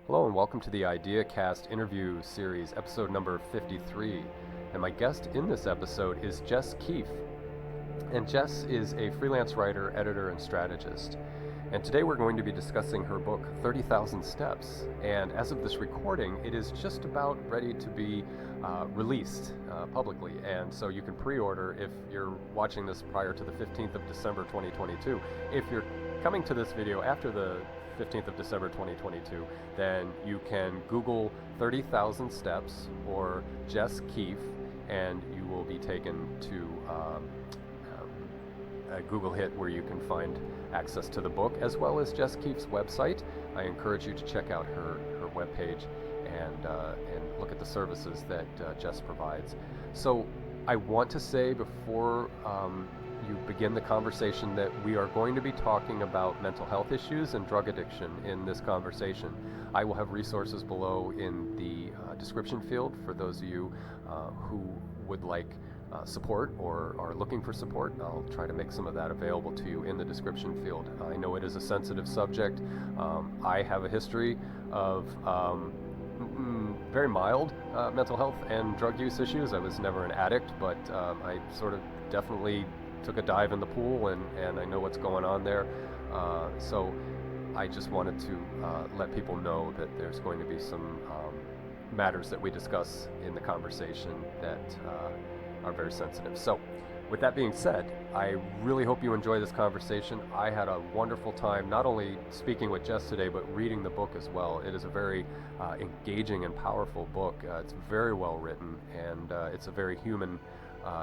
Hello and welcome to the IdeaCast interview series, episode number 53. And my guest in this episode is Jess Keefe. And Jess is a freelance writer, editor, and strategist. And today we're going to be discussing her book, 30,000 Steps. And as of this recording, it is just about ready to be released publicly. And so you can pre-order if you're watching this prior to the 15th of December 2022. If you're coming to this video after the 15th of December 2022, then you can Google 30,000 Steps or Jess Keefe, and you will be taken to a Google hit where you can find access to the book as well as Jess Keefe's website. I encourage you to check out her webpage and look at the services that Jess provides. So I want to say before you begin the conversation that we are going to be talking about mental health issues and drug addiction in this conversation. I will have resources below in the description field for those of you who would like support or are looking for support. I'll try to make some of that available to you in the description field. I know it is a sensitive subject. I have a history of very mild mental health and drug use issues. I was never an addict, but I sort of definitely took a dive in the pool, and I know what's going on there. So I just wanted to let people know that there's going to be some matters that we discuss in the conversation that are very sensitive. So with that being said, I really hope you enjoy this conversation. I had a wonderful time not only speaking with Jess today, but reading the book as well. It is a very engaging and powerful book. It's very well written, and it's a very human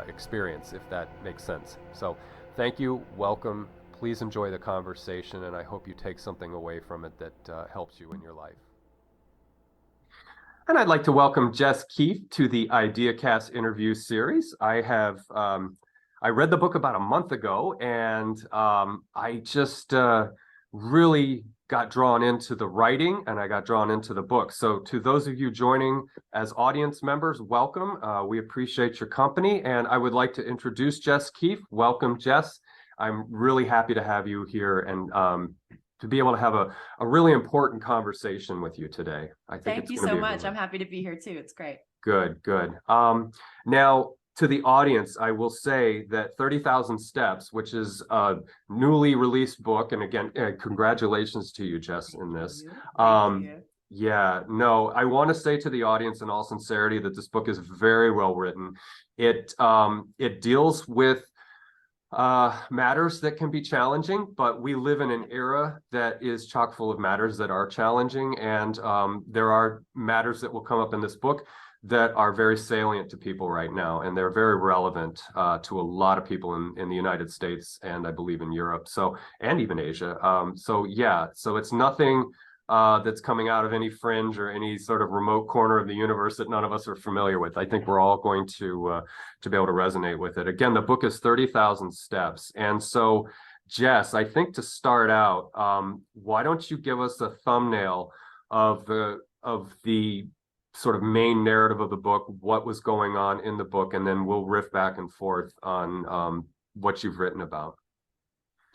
experience, if that makes sense. So thank you, welcome, please enjoy the conversation, and I hope you take something away from it that helps you in your life. And I'd like to welcome Jess Keefe to the IdeaCast interview series. I read the book about a month ago, and I just really got drawn into the writing, and I got drawn into the book. So to those of you joining as audience members, welcome. We appreciate your company, and I would like to introduce Jess Keefe. Welcome, Jess. I'm really happy to have you here and to be able to have a really important conversation with you today. I think Thank you so much. I'm happy to be here too. It's great. Good. Now, to the audience, I will say that 30,000 Steps, which is a newly released book, and again, congratulations to you, Jess, in this. Thank you. Yeah, no, I want to say to the audience in all sincerity that this book is very well written. It deals with matters that can be challenging, but we live in an era that is chock full of matters that are challenging, and there are matters that will come up in this book that are very salient to people right now, and they're very relevant to a lot of people in the United States, and I believe in Europe, so, and even Asia. So it's nothing that's coming out of any fringe or any sort of remote corner of the universe that none of us are familiar with. I think we're all going to be able to resonate with it. Again, the book is 30,000 Steps, and so Jess, I think to start out, why don't you give us a thumbnail of the sort of main narrative of the book, what was going on in the book, and then we'll riff back and forth on what you've written about.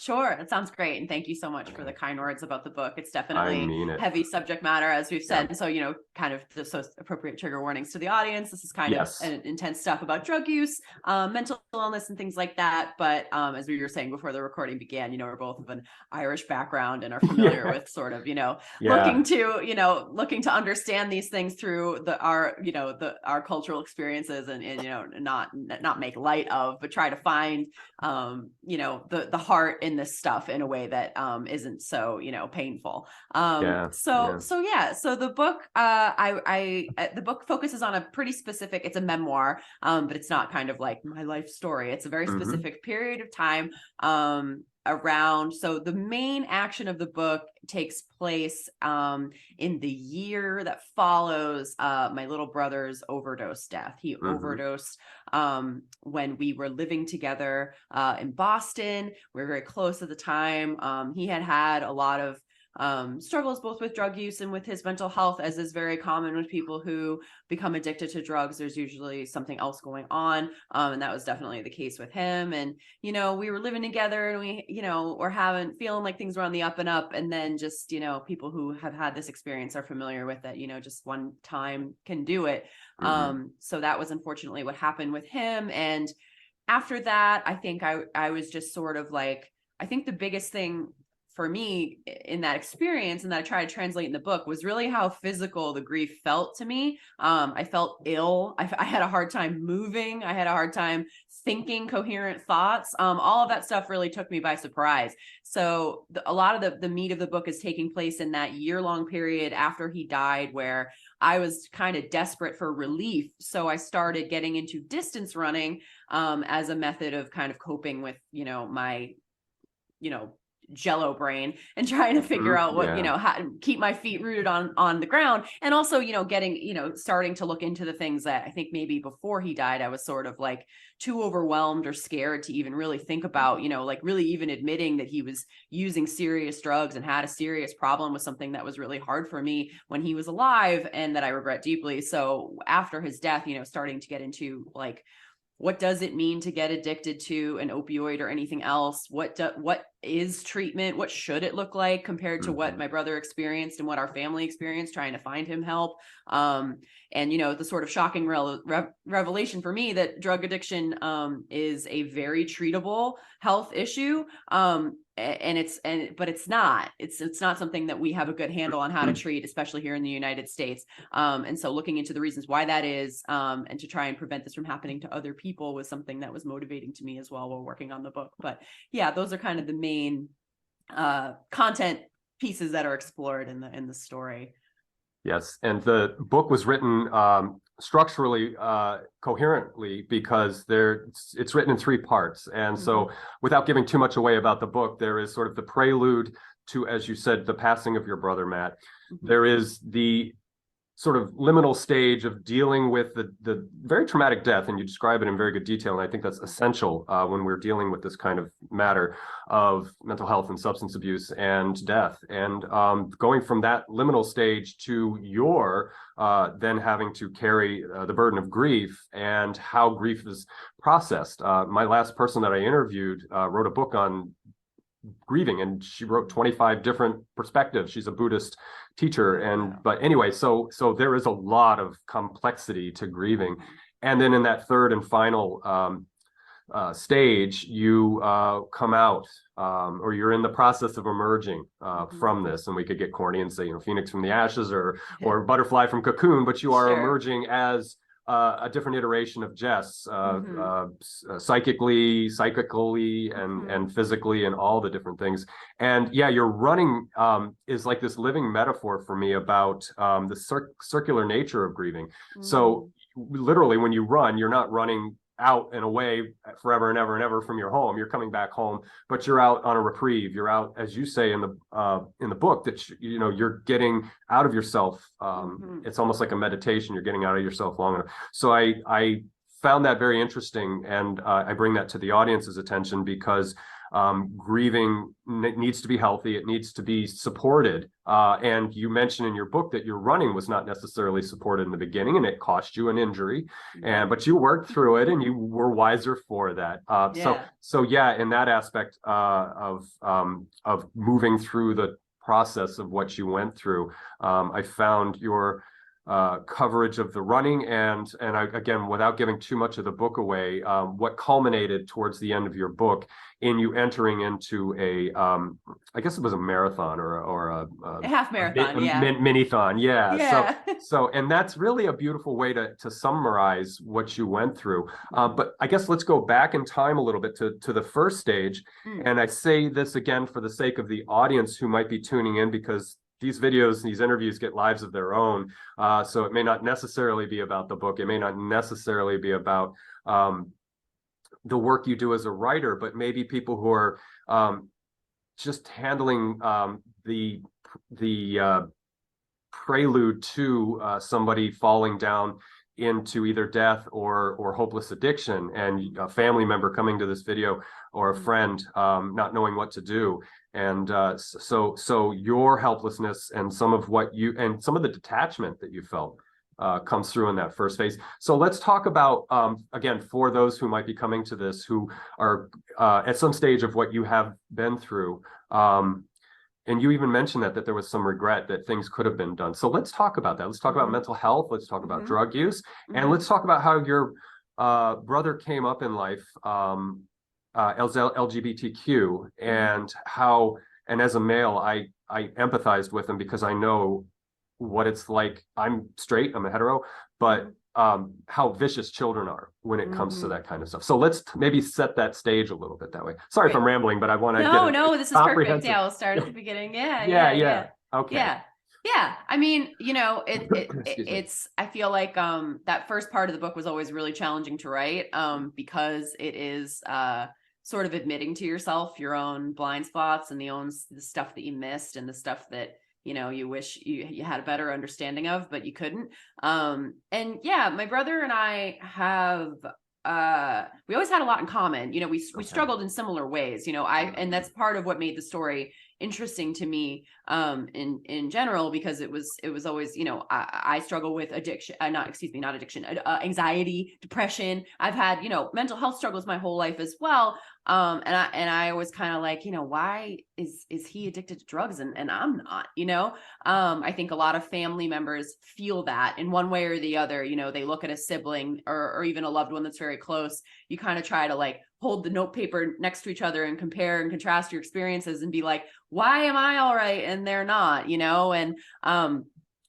Sure. That sounds great. And thank you so much for the kind words about the book. It's definitely heavy subject matter, as we've said. Yeah. So, kind of just so appropriate trigger warnings to the audience. This is kind of intense stuff about drug use, mental illness and things like that. But as we were saying before the recording began, we're both of an Irish background and are familiar with sort of, looking to understand these things through our cultural experiences and not make light of, but try to find, the heart in this stuff in a way that isn't so painful. So the book the book focuses on a pretty specific, it's a memoir, but it's not kind of like my life story. It's a very specific period of time around. So the main action of the book takes place in the year that follows my little brother's overdose death. He overdosed when we were living together in Boston. We were very close at the time. He had a lot of struggles both with drug use and with his mental health, as is very common with people who become addicted to drugs. There's usually something else going on. And that was definitely the case with him. And, you know, we were living together and we, you know, were feeling like things were on the up and up. And then just, you know, people who have had this experience are familiar with it, you know, just one time can do it. So that was unfortunately what happened with him. And after that, I think I was just sort of like, I think the biggest thing for me in that experience, and that I try to translate in the book, was really how physical the grief felt to me. I felt ill. I had a hard time moving. I had a hard time thinking coherent thoughts. All of that stuff really took me by surprise. So a lot of the meat of the book is taking place in that year-long period after he died, where I was kind of desperate for relief. So I started getting into distance running as a method of kind of coping with, you know, my, you know, jello brain, and trying to figure out what, you know, how to keep my feet rooted on the ground. And also, you know, getting, you know, starting to look into the things that I think maybe before he died, I was sort of like too overwhelmed or scared to even really think about, you know, like really even admitting that he was using serious drugs and had a serious problem with something that was really hard for me when he was alive and that I regret deeply. So after his death, you know, starting to get into like, what does it mean to get addicted to an opioid or anything else? What is treatment? What should it look like compared to what my brother experienced and what our family experienced trying to find him help? And, you know, the sort of shocking revelation for me that drug addiction is a very treatable health issue. But it's not something that we have a good handle on how to treat, especially here in the United States. And so looking into the reasons why that is, and to try and prevent this from happening to other people was something that was motivating to me as well while working on the book. But yeah, those are kind of the main content pieces that are explored in the story. Yes, and the book was written structurally coherently because it's written in 3 parts. And so without giving too much away about the book, there is sort of the prelude to, as you said, the passing of your brother, Matt. There is the sort of liminal stage of dealing with the very traumatic death, and you describe it in very good detail, and I think that's essential when we're dealing with this kind of matter of mental health and substance abuse and death. And going from that liminal stage to your then having to carry the burden of grief and how grief is processed. My last person that I interviewed wrote a book on grieving, and she wrote 25 different perspectives. She's a Buddhist teacher, and but anyway, so there is a lot of complexity to grieving. And then in that third and final stage, you come out, or you're in the process of emerging from this. And we could get corny and say, you know, phoenix from the ashes or butterfly from cocoon, but you are emerging as a different iteration of Jess, psychically, and physically, and all the different things. And yeah, your running is like this living metaphor for me about the circular nature of grieving. So literally, when you run, you're not running out and away forever and ever from your home. You're coming back home, but you're out on a reprieve. You're out, as you say in the book, that you know, you're getting out of yourself. It's almost like a meditation. You're getting out of yourself long enough. So I found that very interesting, and I bring that to the audience's attention because grieving needs to be healthy. It needs to be supported. And you mentioned in your book that your running was not necessarily supported in the beginning, and it cost you an injury. But you worked through it, and you were wiser for that. So yeah, in that aspect of moving through the process of what you went through, I found your coverage of the running, and I, again, without giving too much of the book away, what culminated towards the end of your book in you entering into I guess it was a marathon or a half marathon, mini-thon, So and that's really a beautiful way to summarize what you went through. But I guess let's go back in time a little bit to the first stage, and I say this again for the sake of the audience who might be tuning in, because these videos, these interviews get lives of their own. So it may not necessarily be about the book. It may not necessarily be about the work you do as a writer, but maybe people who are just handling the prelude to somebody falling down into either death or hopeless addiction, and a family member coming to this video or a friend not knowing what to do. And so your helplessness and some of the detachment that you felt comes through in that first phase. So let's talk about, again, for those who might be coming to this, who are at some stage of what you have been through. And you even mentioned that there was some regret that things could have been done. So let's talk about that. Let's talk about mental health. Let's talk about drug use. And let's talk about how your brother came up in life, LGBTQ, and and as a male, I empathized with him because I know what it's like. I'm straight, I'm a hetero, but how vicious children are when it comes to that kind of stuff. So let's maybe set that stage a little bit that way. Sorry if I'm rambling, but I want to No, this is perfect. Yeah, we'll start at the beginning. Yeah. Okay. Yeah. I mean, it's, I feel like that first part of the book was always really challenging to write because it is sort of admitting to yourself your own blind spots and the stuff that you missed and the stuff that you wish you had a better understanding of, but you couldn't. And yeah, my brother and I have, we always had a lot in common. We struggled in similar ways, and that's part of what made the story interesting to me, in general, because it was always, I struggle with addiction, not addiction, anxiety, depression. I've had, mental health struggles my whole life as well. And I was kind of like, why is he addicted to drugs and I'm not, I think a lot of family members feel that in one way or the other. They look at a sibling or even a loved one that's very close. You kind of try to like hold the note paper next to each other and compare and contrast your experiences and be like, why am I all right and they're not, and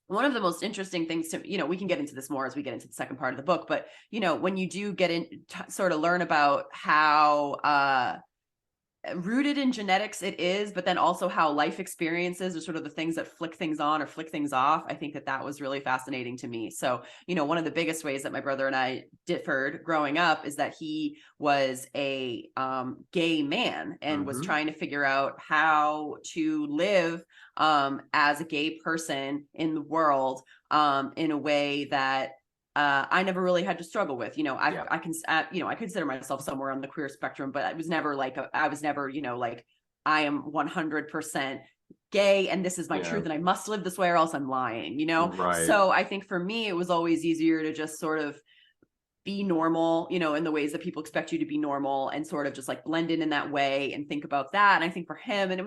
one of the most interesting things to, we can get into this more as we get into the second part of the book, but, when you do get in, sort of learn about how rooted in genetics it is, but then also how life experiences are sort of the things that flick things on or flick things off. I think that was really fascinating to me. So, one of the biggest ways that my brother and I differed growing up is that he was a gay man and was trying to figure out how to live as a gay person in the world in a way that I never really had to struggle with. I consider myself somewhere on the queer spectrum, but I was never like I am 100% gay and this is my truth and I must live this way or else I'm lying, Right. So I think for me, it was always easier to just sort of be normal, in the ways that people expect you to be normal and sort of just like blend in that way and think about that. And I think for him, and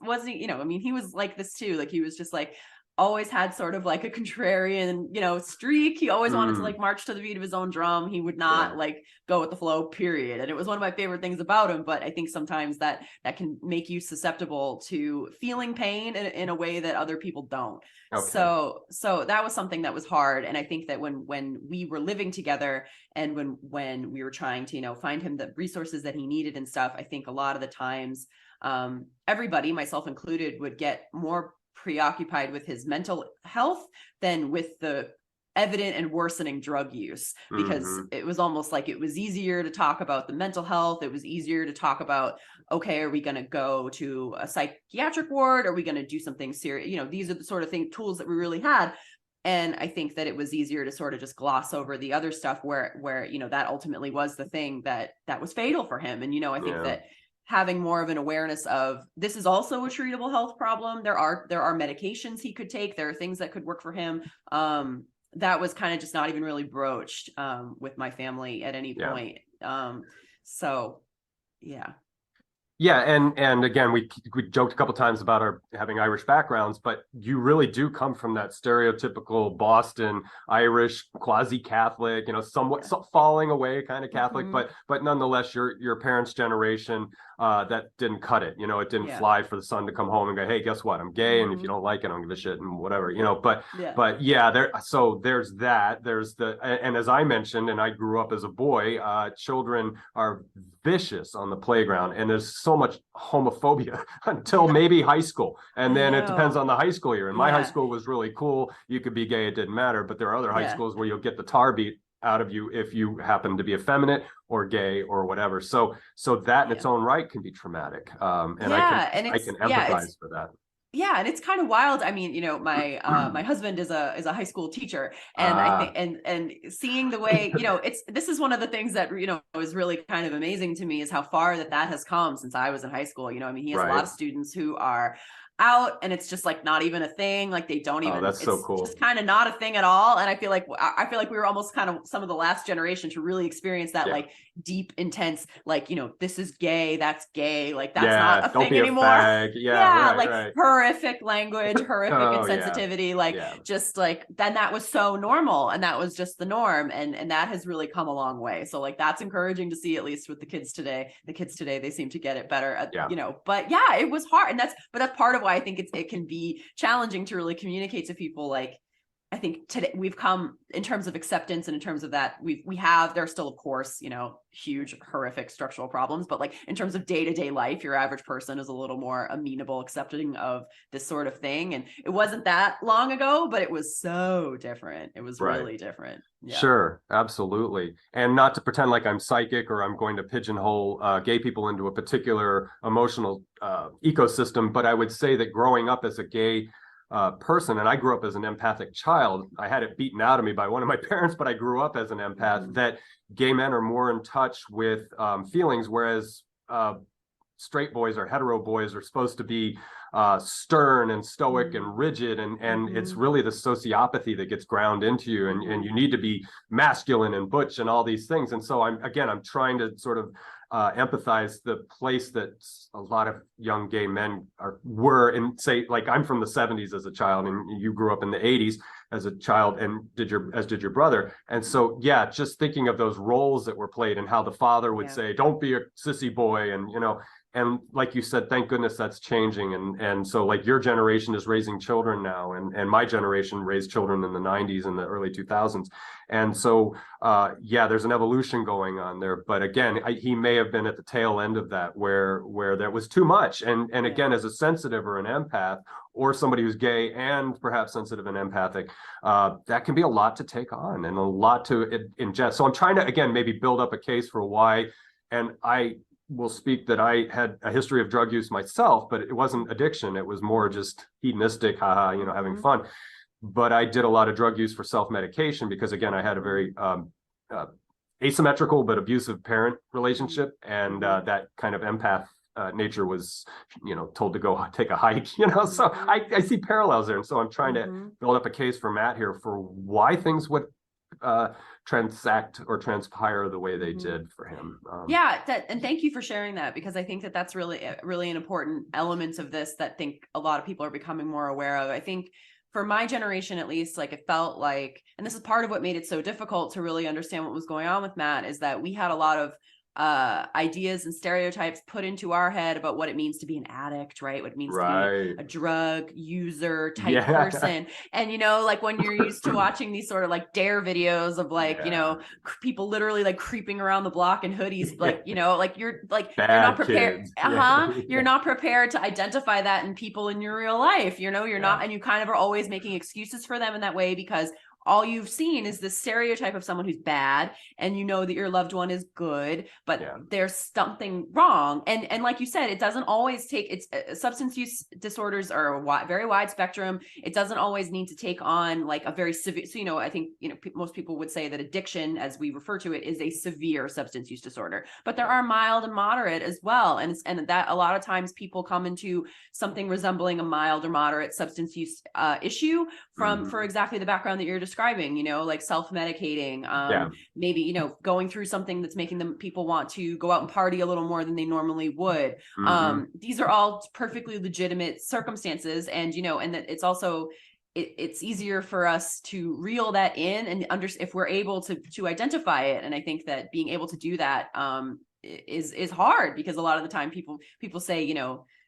wasn't, he was like this too. Like he was just like, always had sort of like a contrarian, streak. He always wanted to like march to the beat of his own drum. He would not like go with the flow, period. And it was one of my favorite things about him. But I think sometimes that can make you susceptible to feeling pain in a way that other people don't. Okay. So that was something that was hard. And I think that when we were living together and when we were trying to, find him the resources that he needed and stuff, I think a lot of the times, everybody, myself included, would get more preoccupied with his mental health than with the evident and worsening drug use, because it was almost like it was easier to talk about the mental health. It was easier to talk about, okay, are we going to go to a psychiatric ward? Are we going to do something serious? These are the sort of tools that we really had. And I think that it was easier to sort of just gloss over the other stuff where that ultimately was the thing that was fatal for him. And, I think that having more of an awareness of this is also a treatable health problem. There are medications he could take. There are things that could work for him. That was kind of just not even really broached with my family at any point. So yeah. Yeah, and again, we joked a couple times about our having Irish backgrounds, but you really do come from that stereotypical Boston Irish quasi-Catholic, somewhat falling away kind of Catholic, but nonetheless, your parents' generation that didn't cut it. It didn't fly for the son to come home and go, hey, guess what? I'm gay, and if you don't like it, I don't give a shit and whatever. But yeah, so there's that. There's and as I mentioned, and I grew up as a boy, children are vicious on the playground, and there's so much homophobia until maybe high school, and then it depends on the high school you're in. My high school was really cool. You could be gay, it didn't matter. But there are other high schools where you'll get the tar beat out of you if you happen to be effeminate or gay or whatever. So that in its own right can be traumatic. And I can empathize for that. Yeah, and it's kind of wild. I mean, my husband is a high school teacher, and I think and seeing the way, this is one of the things that is really kind of amazing to me, is how far that has come since I was in high school. I mean, he has a lot of students who are out, and it's just like not even a thing. Like they don't even. That's so cool. Just kind of not a thing at all. And I feel like we were almost kind of some of the last generation to really experience that like deep, intense, like this is gay, that's gay, like that's not a thing anymore. Right. Horrific language, horrific insensitivity, just like then that was so normal, and that was just the norm, and that has really come a long way. So like that's encouraging to see, at least with the kids today. They seem to get it better. But yeah, it was hard, and that's part of why I think it can be challenging to really communicate to people. Like I think today we've come in terms of acceptance, and in terms of that there are still, of course, huge, horrific structural problems, but like in terms of day-to-day life, your average person is a little more amenable, accepting of this sort of thing. And it wasn't that long ago, but it was so different. It was really different. Yeah. Sure, absolutely. And not to pretend like I'm psychic or I'm going to pigeonhole gay people into a particular emotional ecosystem, but I would say that growing up as a gay person, and I grew up as an empathic child. I had it beaten out of me by one of my parents, but I grew up as an empath, that gay men are more in touch with feelings, whereas straight boys or hetero boys are supposed to be stern and stoic and rigid, and it's really the sociopathy that gets ground into you, and you need to be masculine and butch and all these things. And so I'm trying to sort of empathize the place that a lot of young gay men were in, say, like I'm from the 70s as a child, and you grew up in the 80s as a child, and as did your brother. And so, just thinking of those roles that were played, and how the father would say, don't be a sissy boy. And like you said, thank goodness that's changing. And so like your generation is raising children now, and my generation raised children in the 90s and the early 2000s. And so, there's an evolution going on there. But again, he may have been at the tail end of that, where that was too much. And again, as a sensitive or an empath, or somebody who's gay and perhaps sensitive and empathic, that can be a lot to take on and a lot to ingest. So I'm trying to, again, maybe build up a case for why, and I will speak that I had a history of drug use myself, but it wasn't addiction. It was more just hedonistic, having fun. But I did a lot of drug use for self-medication because, again, I had a very asymmetrical but abusive parent relationship, and that kind of empath nature was, told to go take a hike, so I see parallels there. And so I'm trying to build up a case for Matt here for why things would transact or transpire the way they did for him. And thank you for sharing that, because I think that that's really an important element of this that I think a lot of people are becoming more aware of. I think for my generation, at least, like it felt like, and this is part of what made it so difficult to really understand what was going on with Matt, is that we had a lot of ideas and stereotypes put into our head about what it means to be an addict, right? What it means to be a drug user type person. And, like when you're used to watching these sort of like dare videos of like, people literally like creeping around the block in hoodies, like, like you're not prepared. You're not prepared to identify that in people in your real life, you're not, and you kind of are always making excuses for them in that way, because all you've seen is this stereotype of someone who's bad, and that your loved one is good, but there's something wrong. And like you said, it doesn't always take, substance use disorders are a very wide spectrum. It doesn't always need to take on like a very severe, so, I think, most people would say that addiction, as we refer to it, is a severe substance use disorder, but there are mild and moderate as well. And that a lot of times people come into something resembling a mild or moderate substance use issue for exactly the background that you're describing, like self-medicating, maybe, going through something that's making people want to go out and party a little more than they normally would. These are all perfectly legitimate circumstances. And, and that it's also, it's easier for us to reel that in and if we're able to identify it. And I think that being able to do that is hard, because a lot of the time people say,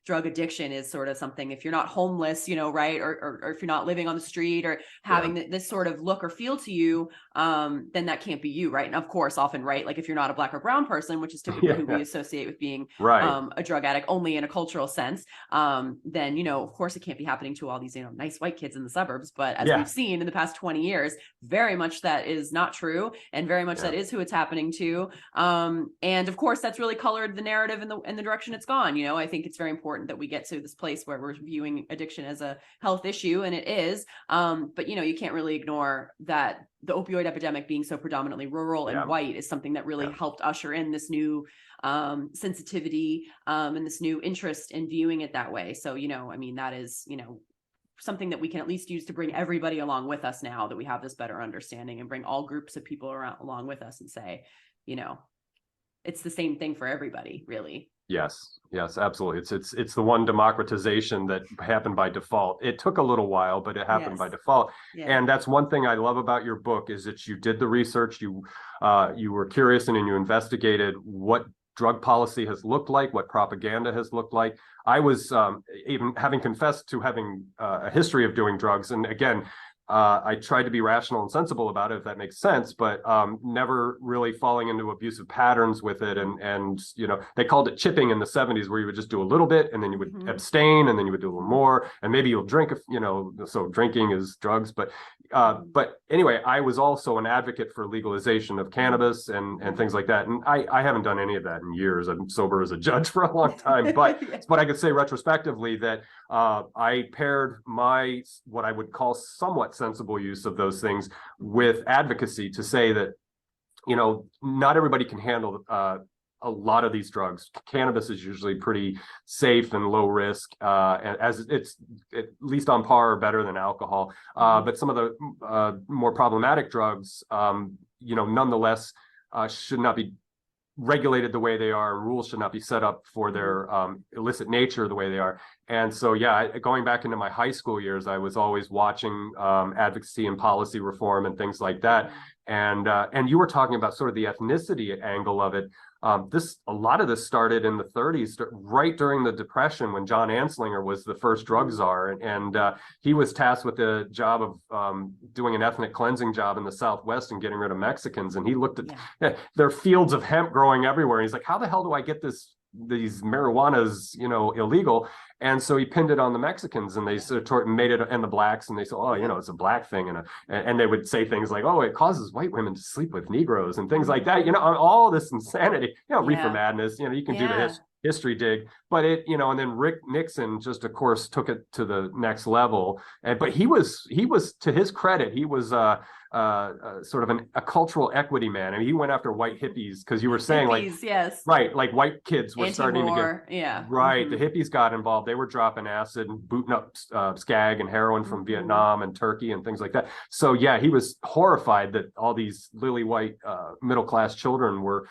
drug addiction is sort of something, if you're not homeless, right, or if you're not living on the street or having this sort of look or feel to you, then that can't be you, right? And of course, often, right, like if you're not a Black or brown person, which is typically who we associate with being a drug addict only in a cultural sense, then, of course, it can't be happening to all these, nice white kids in the suburbs. But as we've seen in the past 20 years, very much that is not true, and very much that is who it's happening to. And of course, that's really colored the narrative and the direction it's gone. I think it's very important important that we get to this place where we're viewing addiction as a health issue, and it is. But you can't really ignore that the opioid epidemic being so predominantly rural and white is something that really helped usher in this new sensitivity and this new interest in viewing it that way. So, that is, something that we can at least use to bring everybody along with us now that we have this better understanding, and bring all groups of people along with us and say, it's the same thing for everybody, really. Yes, absolutely. It's the one democratization that happened by default. It took a little while, but it happened by default. Yeah. And that's one thing I love about your book, is that you did the research, you were curious, and you investigated what drug policy has looked like, what propaganda has looked like. I was even having confessed to having a history of doing drugs. And again, I tried to be rational and sensible about it, if that makes sense, but never really falling into abusive patterns with it. And they called it chipping in the 70s, where you would just do a little bit and then you would abstain, and then you would do a little more, and maybe you'll drink, so drinking is drugs. But anyway, I was also an advocate for legalization of cannabis and things like that. And I haven't done any of that in years. I'm sober as a judge for a long time, but but I could say retrospectively that I paired what I would call somewhat sensible use of those things with advocacy to say that, not everybody can handle a lot of these drugs. Cannabis is usually pretty safe and low risk, as it's at least on par or better than alcohol. But some of the more problematic drugs, nonetheless, should not be regulated the way they are. Rules should not be set up for their illicit nature the way they are. And so, going back into my high school years, I was always watching advocacy and policy reform and things like that. And you were talking about sort of the ethnicity angle of it. A lot of this started in the 30s, right during the Depression, when John Anslinger was the first drug czar, and he was tasked with the job of doing an ethnic cleansing job in the Southwest and getting rid of Mexicans. And he looked at their fields of hemp growing everywhere. He's like, how the hell do I get these marijuanas, illegal? And so he pinned it on the Mexicans, and they sort of made it, and the blacks, and they said, it's a black thing. And they would say things like, it causes white women to sleep with Negroes and things like that, all this insanity, Reefer Madness, you can do the history dig, but and then Rick Nixon just, of course, took it to the next level. But he was, to his credit, he was sort of a cultural equity man. I mean, he went after white hippies, because you were saying right, like white kids were starting to get the hippies got involved. They were dropping acid and booting up skag and heroin from Vietnam and Turkey and things like that. So he was horrified that all these lily white middle class children were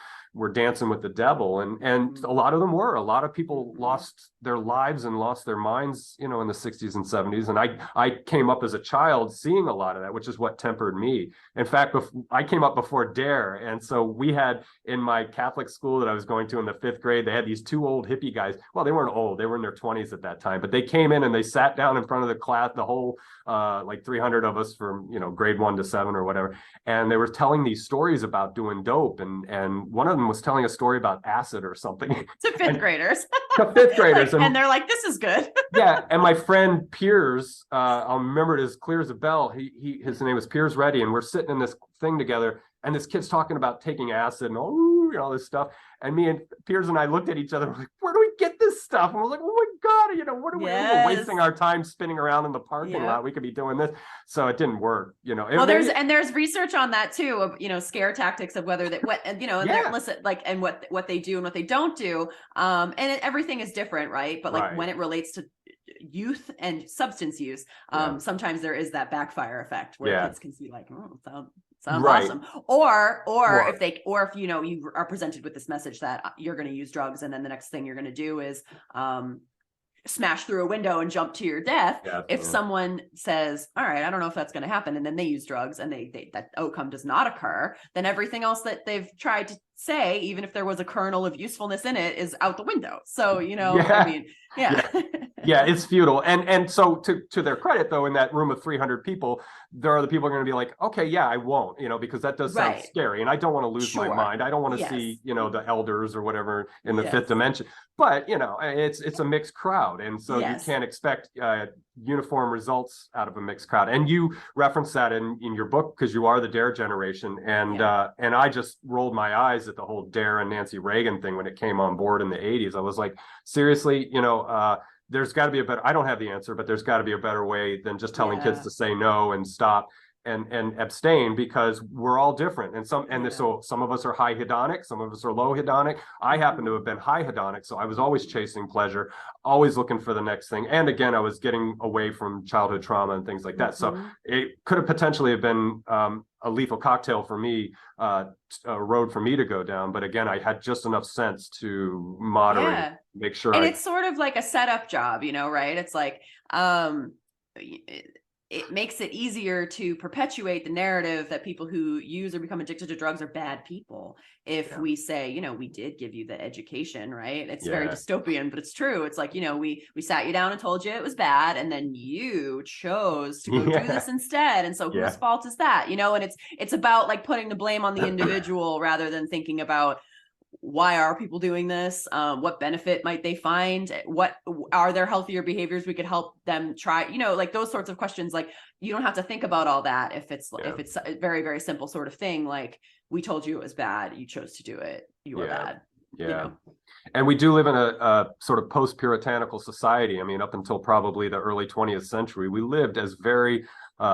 dancing with the devil, and a lot of them were. A lot of people lost their lives and lost their minds, in the 60s and 70s. And I came up as a child seeing a lot of that, which is what tempered me. In fact, I came up before DARE, and so we had, in my Catholic school that I was going to in the 5th grade, they had these 2 old hippie guys. Well, they weren't old; they were in their 20s at that time. But they came in and they sat down in front of the class, the whole like 300 of us from grade 1 to 7 or whatever, and they were telling these stories about doing dope, and one of them was telling a story about acid or something to 5th graders. To 5th graders, and they're like, "This is good." And my friend Piers, I'll remember it as clear as a bell. His name was Piers Reddy, and we're sitting in this thing together, and this kid's talking about taking acid and all this stuff. And me and Piers and I looked at each other, and we're like, "Where do we get this stuff?" And we're like, "Oh my God, what are we doing? We're wasting our time spinning around in the parking lot. We could be doing this." So it didn't work, Well, there's research on that too, of scare tactics, of whether that they're illicit, and what they do and what they don't do. And everything is different, right? But when it relates to youth and substance use, sometimes there is that backfire effect where kids can see sounds awesome, or if you are presented with this message that you're going to use drugs, and then the next thing you're going to do is smash through a window and jump to your death. If someone says, all right, I don't know if that's going to happen, and then they use drugs and that outcome does not occur, then everything else that they've tried to say, even if there was a kernel of usefulness in it, is out the window. So I mean, Yeah, it's futile. And so to their credit, though, in that room of 300 people, there are the people who are going to be like, okay, yeah, I won't, because that does sound scary. And I don't want to lose my mind. I don't want to see, the elders or whatever in the fifth dimension. But, it's a mixed crowd. And so you can't expect uniform results out of a mixed crowd. And you reference that in your book because you are the DARE generation. And I just rolled my eyes at the whole DARE and Nancy Reagan thing when it came on board in the 80s. I was like, seriously, there's got to be a better, I don't have the answer, but there's got to be a better way than just telling kids to say no and stop and abstain, because we're all different. And so some of us are high hedonic, some of us are low hedonic. I happen to have been high hedonic, so I was always chasing pleasure, always looking for the next thing. And again, I was getting away from childhood trauma and things like that. So it could have potentially have been a lethal cocktail for me, a road for me to go down. But again, I had just enough sense to moderate, make sure. And it's sort of like a setup job, right? It's like, it makes it easier to perpetuate the narrative that people who use or become addicted to drugs are bad people. If we say, we did give you the education, right? It's very dystopian, but it's true. It's like, we sat you down and told you it was bad, and then you chose to go do this instead. And so whose fault is that? And it's about like putting the blame on the individual rather than thinking about, why are people doing this? What benefit might they find? What are there healthier behaviors we could help them try? Like those sorts of questions. Like you don't have to think about all that if it's a very, very simple sort of thing. Like we told you it was bad, you chose to do it, you were bad. Yeah. And we do live in a sort of post-puritanical society. I mean, up until probably the early 20th century, we lived as very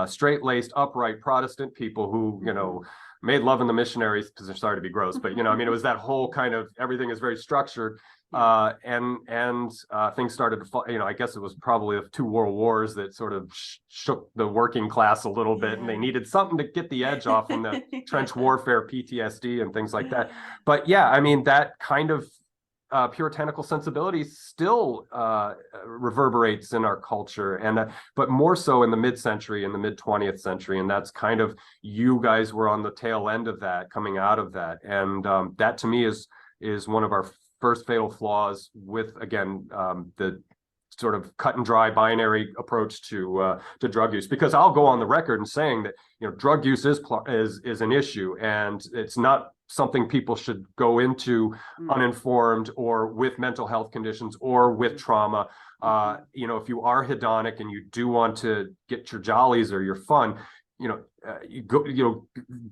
straight-laced, upright Protestant people who, made love in the missionaries, sorry to be gross, but it was that whole kind of, everything is very structured. And things started to fall, I guess it was probably the 2 world wars that sort of shook the working class a little bit, and they needed something to get the edge off from the trench warfare, PTSD and things like that. But that kind of puritanical sensibility still reverberates in our culture, and but more so in the mid-century, in the mid-20th century, and that's kind of, you guys were on the tail end of that, coming out of that, and that to me is one of our first fatal flaws with, again, the sort of cut and dry binary approach to drug use. Because I'll go on the record in saying that drug use is an issue, and it's not something people should go into uninformed or with mental health conditions or with trauma. If you are hedonic and you do want to get your jollies or your fun, you go,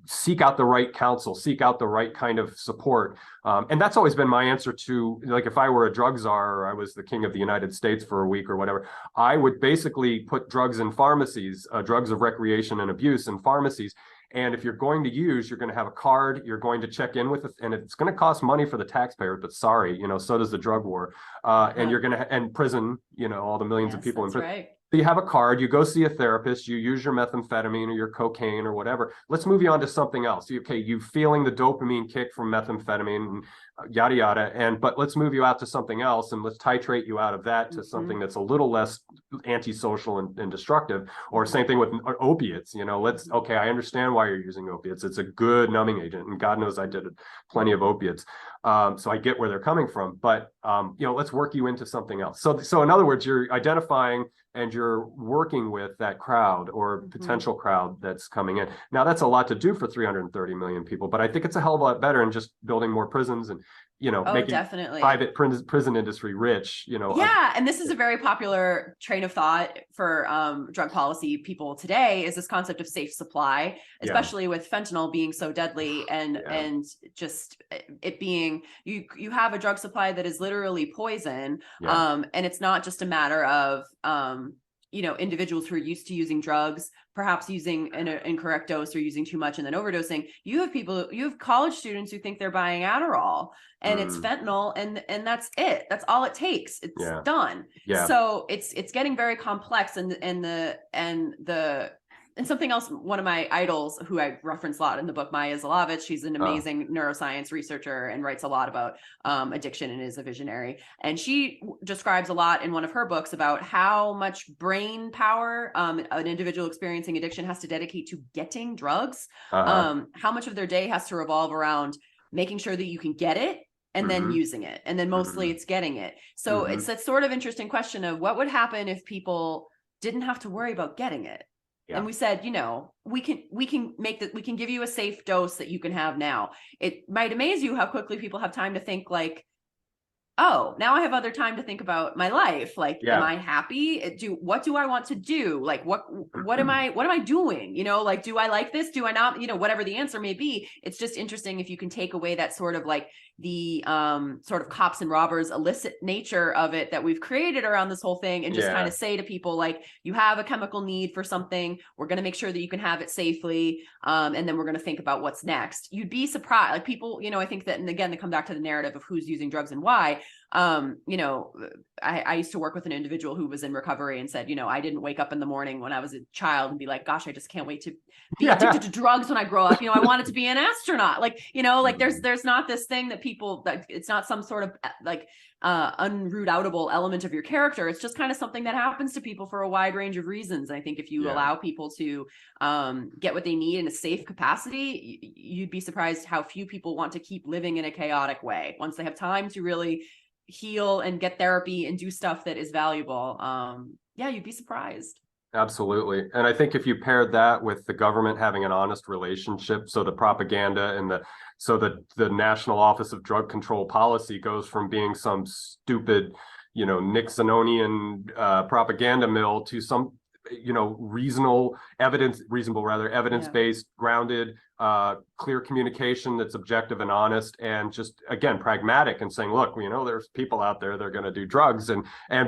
seek out the right counsel, seek out the right kind of support. And that's always been my answer to, like, if I were a drug czar or I was the king of the United States for a week or whatever, I would basically put drugs in pharmacies, drugs of recreation and abuse in pharmacies. And if you're going to use, you're going to have a card, you're going to check in with it, and it's going to cost money for the taxpayer, but sorry, so does the drug war. And you're going to, and prison, all the millions of people in prison. Right. So you have a card, you go see a therapist, you use your methamphetamine or your cocaine or whatever. Let's move you on to something else. Okay, you feeling the dopamine kick from methamphetamine, yada, yada. But let's move you out to something else, and let's titrate you out of that to something that's a little less antisocial and destructive. Or same thing with opiates, okay, I understand why you're using opiates. It's a good numbing agent, and God knows I did plenty of opiates. So I get where they're coming from, but let's work you into something else. So in other words, you're identifying and you're working with that crowd or potential crowd that's coming in. Now, that's a lot to do for 330 million people, but I think it's a hell of a lot better than just building more prisons and making definitely private prison industry rich. And this is a very popular train of thought for drug policy people today, is this concept of safe supply, especially with fentanyl being so deadly, and just it being, you have a drug supply that is literally poison, and it's not just a matter of individuals who are used to using drugs, perhaps using an incorrect dose or using too much and then overdosing. You have college students who think they're buying Adderall and it's fentanyl, and that's it. That's all it takes. It's done. Yeah. So it's getting very complex, and something else, one of my idols who I reference a lot in the book, Maya Zilovich, she's an amazing neuroscience researcher and writes a lot about addiction and is a visionary. And she describes a lot in one of her books about how much brain power an individual experiencing addiction has to dedicate to getting drugs, how much of their day has to revolve around making sure that you can get it and then using it. And then mostly it's getting it. So it's that sort of interesting question of what would happen if people didn't have to worry about getting it. Yeah. And we said, you know, we can give you a safe dose that you can have now. It might amaze you how quickly people have time to think like, oh, now I have other time to think about my life. Like, am I happy? What do I want to do? Like, what am I doing? You know, like, do I like this? Do I not? You know, whatever the answer may be, it's just interesting if you can take away that sort of like the sort of cops and robbers illicit nature of it that we've created around this whole thing, and just kind of say to people, like, you have a chemical need for something. We're going to make sure that you can have it safely. And then we're going to think about what's next. You'd be surprised. Like people, you know, I think that, and again, they come back to the narrative of who's using drugs and why. You know, I used to work with an individual who was in recovery and said, you know, I didn't wake up in the morning when I was a child and be like, gosh, I just can't wait to be addicted to drugs when I grow up. You know, I wanted to be an astronaut. Like, you know, like there's not this thing that people, that it's not some sort of like unroot outable element of your character. It's just kind of something that happens to people for a wide range of reasons. I think if you allow people to get what they need in a safe capacity, you'd be surprised how few people want to keep living in a chaotic way once they have time to really heal and get therapy and do stuff that is valuable. You'd be surprised. Absolutely. And I think if you paired that with the government having an honest relationship, so the propaganda and the National Office of Drug Control Policy goes from being some stupid, you know, Nixonian propaganda mill to some, you know, evidence-based, grounded, clear communication that's objective and honest, and just, again, pragmatic, and saying, look, you know, there's people out there that are going to do drugs,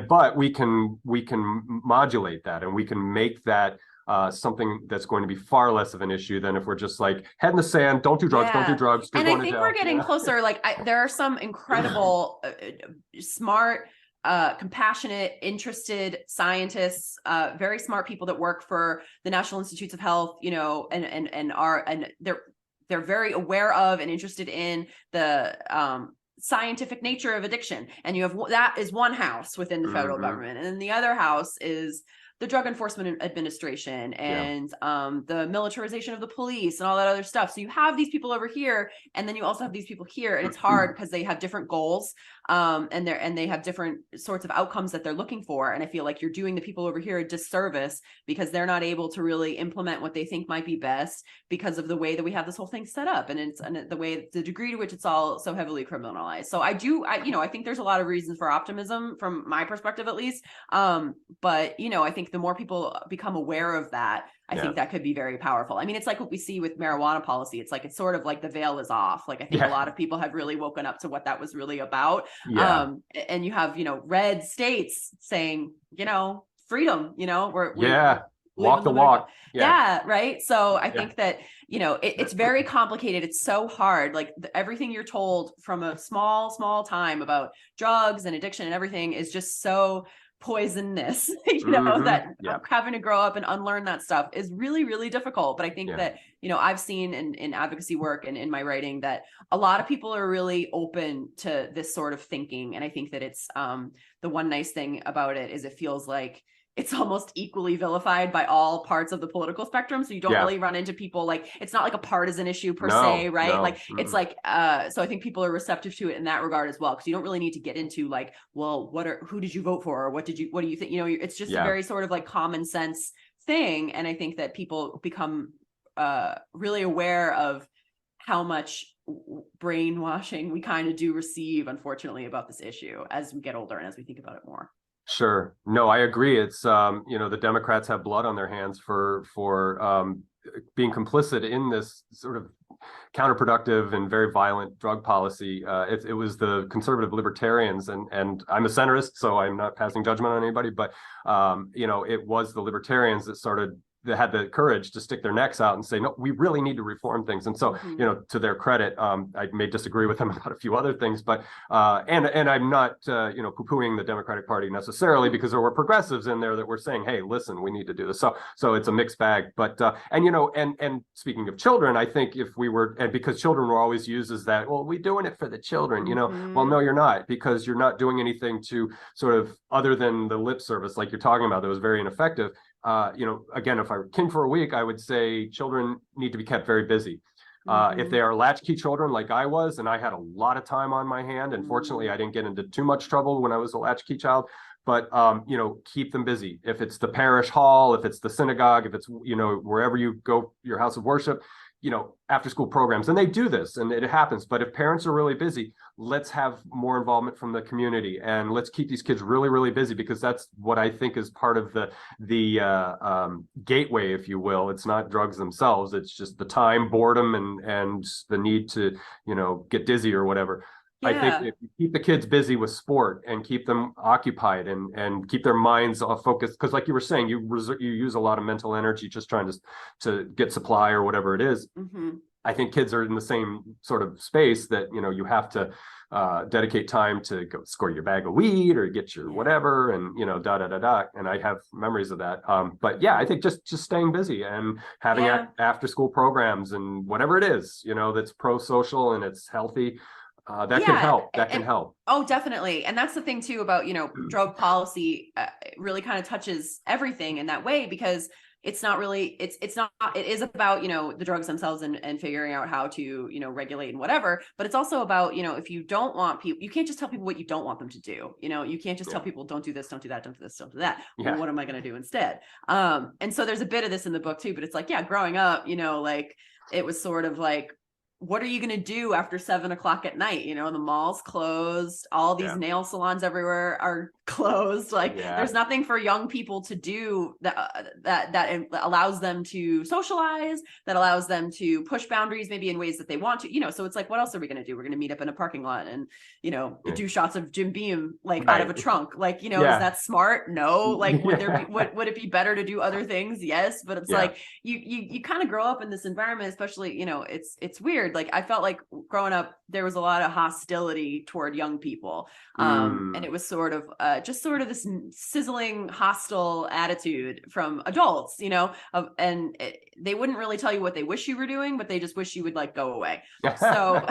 but we can modulate that, and we can make that something that's going to be far less of an issue than if we're just like head in the sand, don't do drugs, don't do drugs. And I think we're getting closer. Like there are some incredible, smart, compassionate, interested scientists, very smart people that work for the National Institutes of Health, you know, and they're very aware of and interested in the scientific nature of addiction. And you have, that is one house within the federal government. And then the other house is the Drug Enforcement Administration and the militarization of the police and all that other stuff. So you have these people over here, and then you also have these people here, and it's hard because they have different goals, and they have different sorts of outcomes that they're looking for. And I feel like you're doing the people over here a disservice because they're not able to really implement what they think might be best because of the way that we have this whole thing set up, and the degree to which it's all so heavily criminalized. So I think there's a lot of reasons for optimism from my perspective, at least. But you know, I think the more people become aware of that, I think that could be very powerful. I mean, it's like what we see with marijuana policy. It's like, it's sort of like the veil is off. Like, I think a lot of people have really woken up to what that was really about. And you have, you know, red states saying, you know, freedom, you know, walk the walk. Right. So I think that, you know, it's very complicated. It's so hard. Like everything you're told from a small time about drugs and addiction and everything is just so poisonous, you know, that having to grow up and unlearn that stuff is really, really difficult. But I think that, you know, I've seen in advocacy work and in my writing that a lot of people are really open to this sort of thinking. And I think that it's the one nice thing about it is it feels like it's almost equally vilified by all parts of the political spectrum. So you don't really run into people like, it's not like a partisan issue per se, right? Like it's like, so I think people are receptive to it in that regard as well. Cause you don't really need to get into like, well, who did you vote for? Or what do you think? You know, it's just a very sort of like common sense thing. And I think that people become really aware of how much brainwashing we kind of do receive, unfortunately, about this issue as we get older and as we think about it more. Sure. No, I agree. It's, you know, the Democrats have blood on their hands for being complicit in this sort of counterproductive and very violent drug policy. It was the conservative libertarians, and I'm a centrist, so I'm not passing judgment on anybody, but, you know, it was the libertarians that had the courage to stick their necks out and say, no, we really need to reform things. And so, you know, to their credit, I may disagree with them about a few other things, but, and I'm not, you know, poo-pooing the Democratic Party necessarily, because there were progressives in there that were saying, hey, listen, we need to do this. So it's a mixed bag, but, and, you know, and speaking of children, I think if we were, and because children were always used as that, well, we're doing it for the children, you know, well, no, you're not, because you're not doing anything to sort of, other than the lip service, like you're talking about, that was very ineffective. You know, again, if I were king for a week, I would say children need to be kept very busy. If they are latchkey children like I was, and I had a lot of time on my hand, and fortunately I didn't get into too much trouble when I was a latchkey child, but keep them busy. If it's the parish hall, if it's the synagogue, if it's wherever you go, your house of worship, after school programs, and they do this and it happens. But if parents are really busy, let's have more involvement from the community, and let's keep these kids really, really busy, because that's what I think is part of the gateway, if you will. It's not drugs themselves, it's just the time, boredom, and the need to get dizzy or whatever. Yeah. I think if you keep the kids busy with sport and keep them occupied and keep their minds focused, because like you were saying, you use a lot of mental energy just trying to get supply or whatever it is. I think kids are in the same sort of space that you have to dedicate time to go score your bag of weed or get your whatever, and and I have memories of that. But yeah, I think just staying busy and having after school programs and whatever it is that's pro-social and it's healthy. That can help. That can help. Oh, definitely. And that's the thing too about, drug policy. It really kind of touches everything in that way, because it's not really, it is about, the drugs themselves and figuring out how to, regulate and whatever. But it's also about, if you don't want people, you can't just tell people what you don't want them to do. You can't just tell people, don't do this, don't do that, don't do this, don't do that. Yeah. Well, what am I going to do instead? And so there's a bit of this in the book too, but it's like, growing up, it was sort of like, what are you going to do after 7 o'clock at night? The mall's closed. All these nail salons everywhere are closed. There's nothing for young people to do that allows them to socialize, that allows them to push boundaries, maybe in ways that they want to, so it's like, what else are we going to do? We're going to meet up in a parking lot and, do shots of Jim Beam, out of a trunk. Is that smart? No. Would it be better to do other things? Yes. But it's like, you kind of grow up in this environment, especially, it's weird. I felt like growing up, there was a lot of hostility toward young people. And it was sort of this sizzling, hostile attitude from adults, they wouldn't really tell you what they wish you were doing, but they just wish you would go away. So,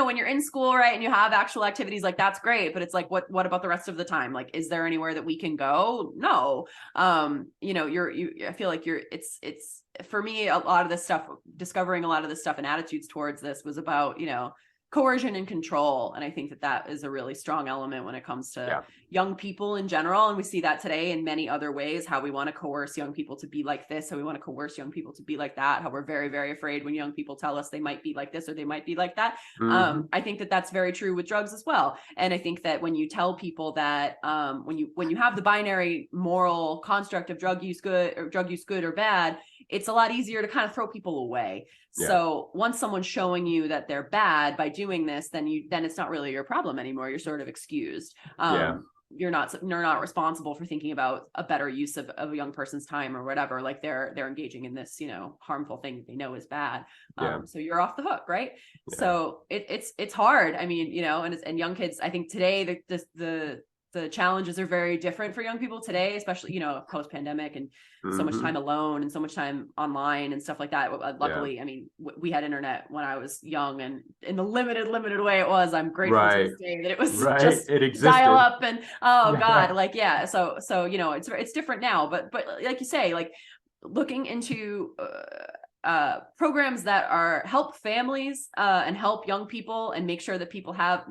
when you're in school, right, and you have actual activities, that's great. But it's like, what about the rest of the time? Is there anywhere that we can go? No. I feel like it's for me, a lot of this stuff, discovering a lot of this stuff and attitudes towards this was about, coercion and control. And I think that is a really strong element when it comes to young people in general. And we see that today in many other ways, how we want to coerce young people to be like this, how we want to coerce young people to be like that, how we're very, very afraid when young people tell us they might be like this or they might be like that. I think that's very true with drugs as well. And I think that when you tell people that when you have the binary moral construct of drug use good or bad, it's a lot easier to kind of throw people away. Yeah. So once someone's showing you that they're bad by doing this, then it's not really your problem anymore. You're sort of excused. You're not responsible for thinking about a better use of a young person's time or whatever. They're engaging in this, harmful thing that they know is bad. So you're off the hook, right? Yeah. So it's hard. I mean, and young kids, I think today the challenges are very different for young people today, especially, post-pandemic and so much time alone and so much time online and stuff like that. Luckily, I mean, we had internet when I was young, and in the limited way it was, I'm grateful to this day that it was just dial up and, God, So, it's different now, but like you say, looking into, programs that help families, and help young people and make sure that people have,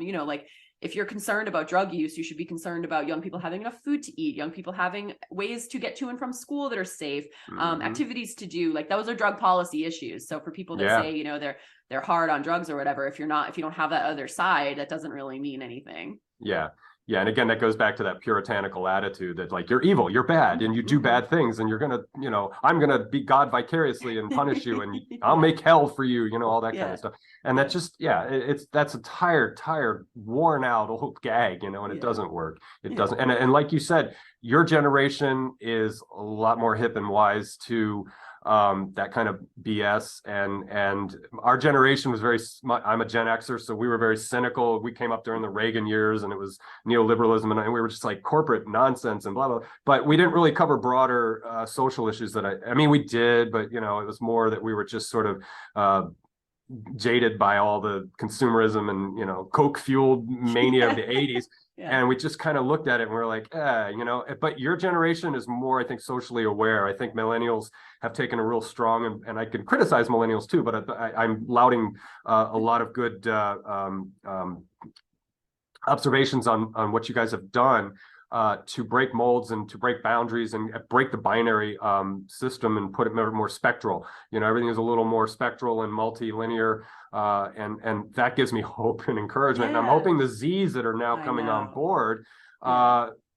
if you're concerned about drug use, you should be concerned about young people having enough food to eat, young people having ways to get to and from school that are safe, activities to do. Those are drug policy issues. So for people that say, they're hard on drugs or whatever, if you don't have that other side, that doesn't really mean anything. Yeah. Yeah. And again, that goes back to that puritanical attitude that you're evil, you're bad, and you do bad things, and you're going to, I'm going to be God vicariously and punish you, and I'll make hell for you, all that kind of stuff. And that just, that's a tired, worn out old gag, and it doesn't work. It doesn't. And like you said, your generation is a lot more hip and wise to that kind of BS, and our generation was I'm a Gen Xer, so we were very cynical. We came up during the Reagan years, and it was neoliberalism, and we were just corporate nonsense and blah blah, but we didn't really cover broader social issues that I mean we did, but it was more that we were just sort of jaded by all the consumerism and, you know, Coke fueled mania of the 80s. Yeah. And we just kind of looked at it and we're like, you know, but your generation is more, I think, socially aware. I think millennials have taken a real strong, and I can criticize millennials too, but I'm lauding a lot of good observations on what you guys have done to break molds and to break boundaries and break the binary system and put it more spectral. You know, everything is a little more spectral and multilinear, and that gives me hope and encouragement. Yeah. And I'm hoping the Z's that are now coming on board,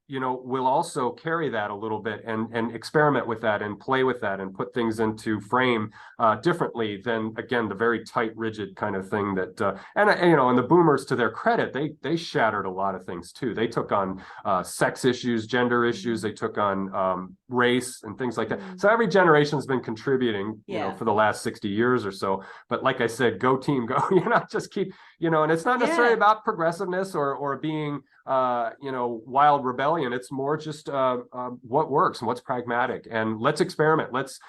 you know, will also carry that a little bit and experiment with that and play with that and put things into frame differently than, again, the very tight, rigid kind of thing that, and you know, and the boomers, to their credit, they shattered a lot of things too. They took on sex issues, gender issues, they took on race and things like that. So every generation has been contributing, you know, for the last 60 years or so. But like I said, go team, go, you know, just keep, you know, and it's not necessarily about progressiveness or being, you know, wild rebellion. It's more just what works and what's pragmatic, and let's experiment. Let's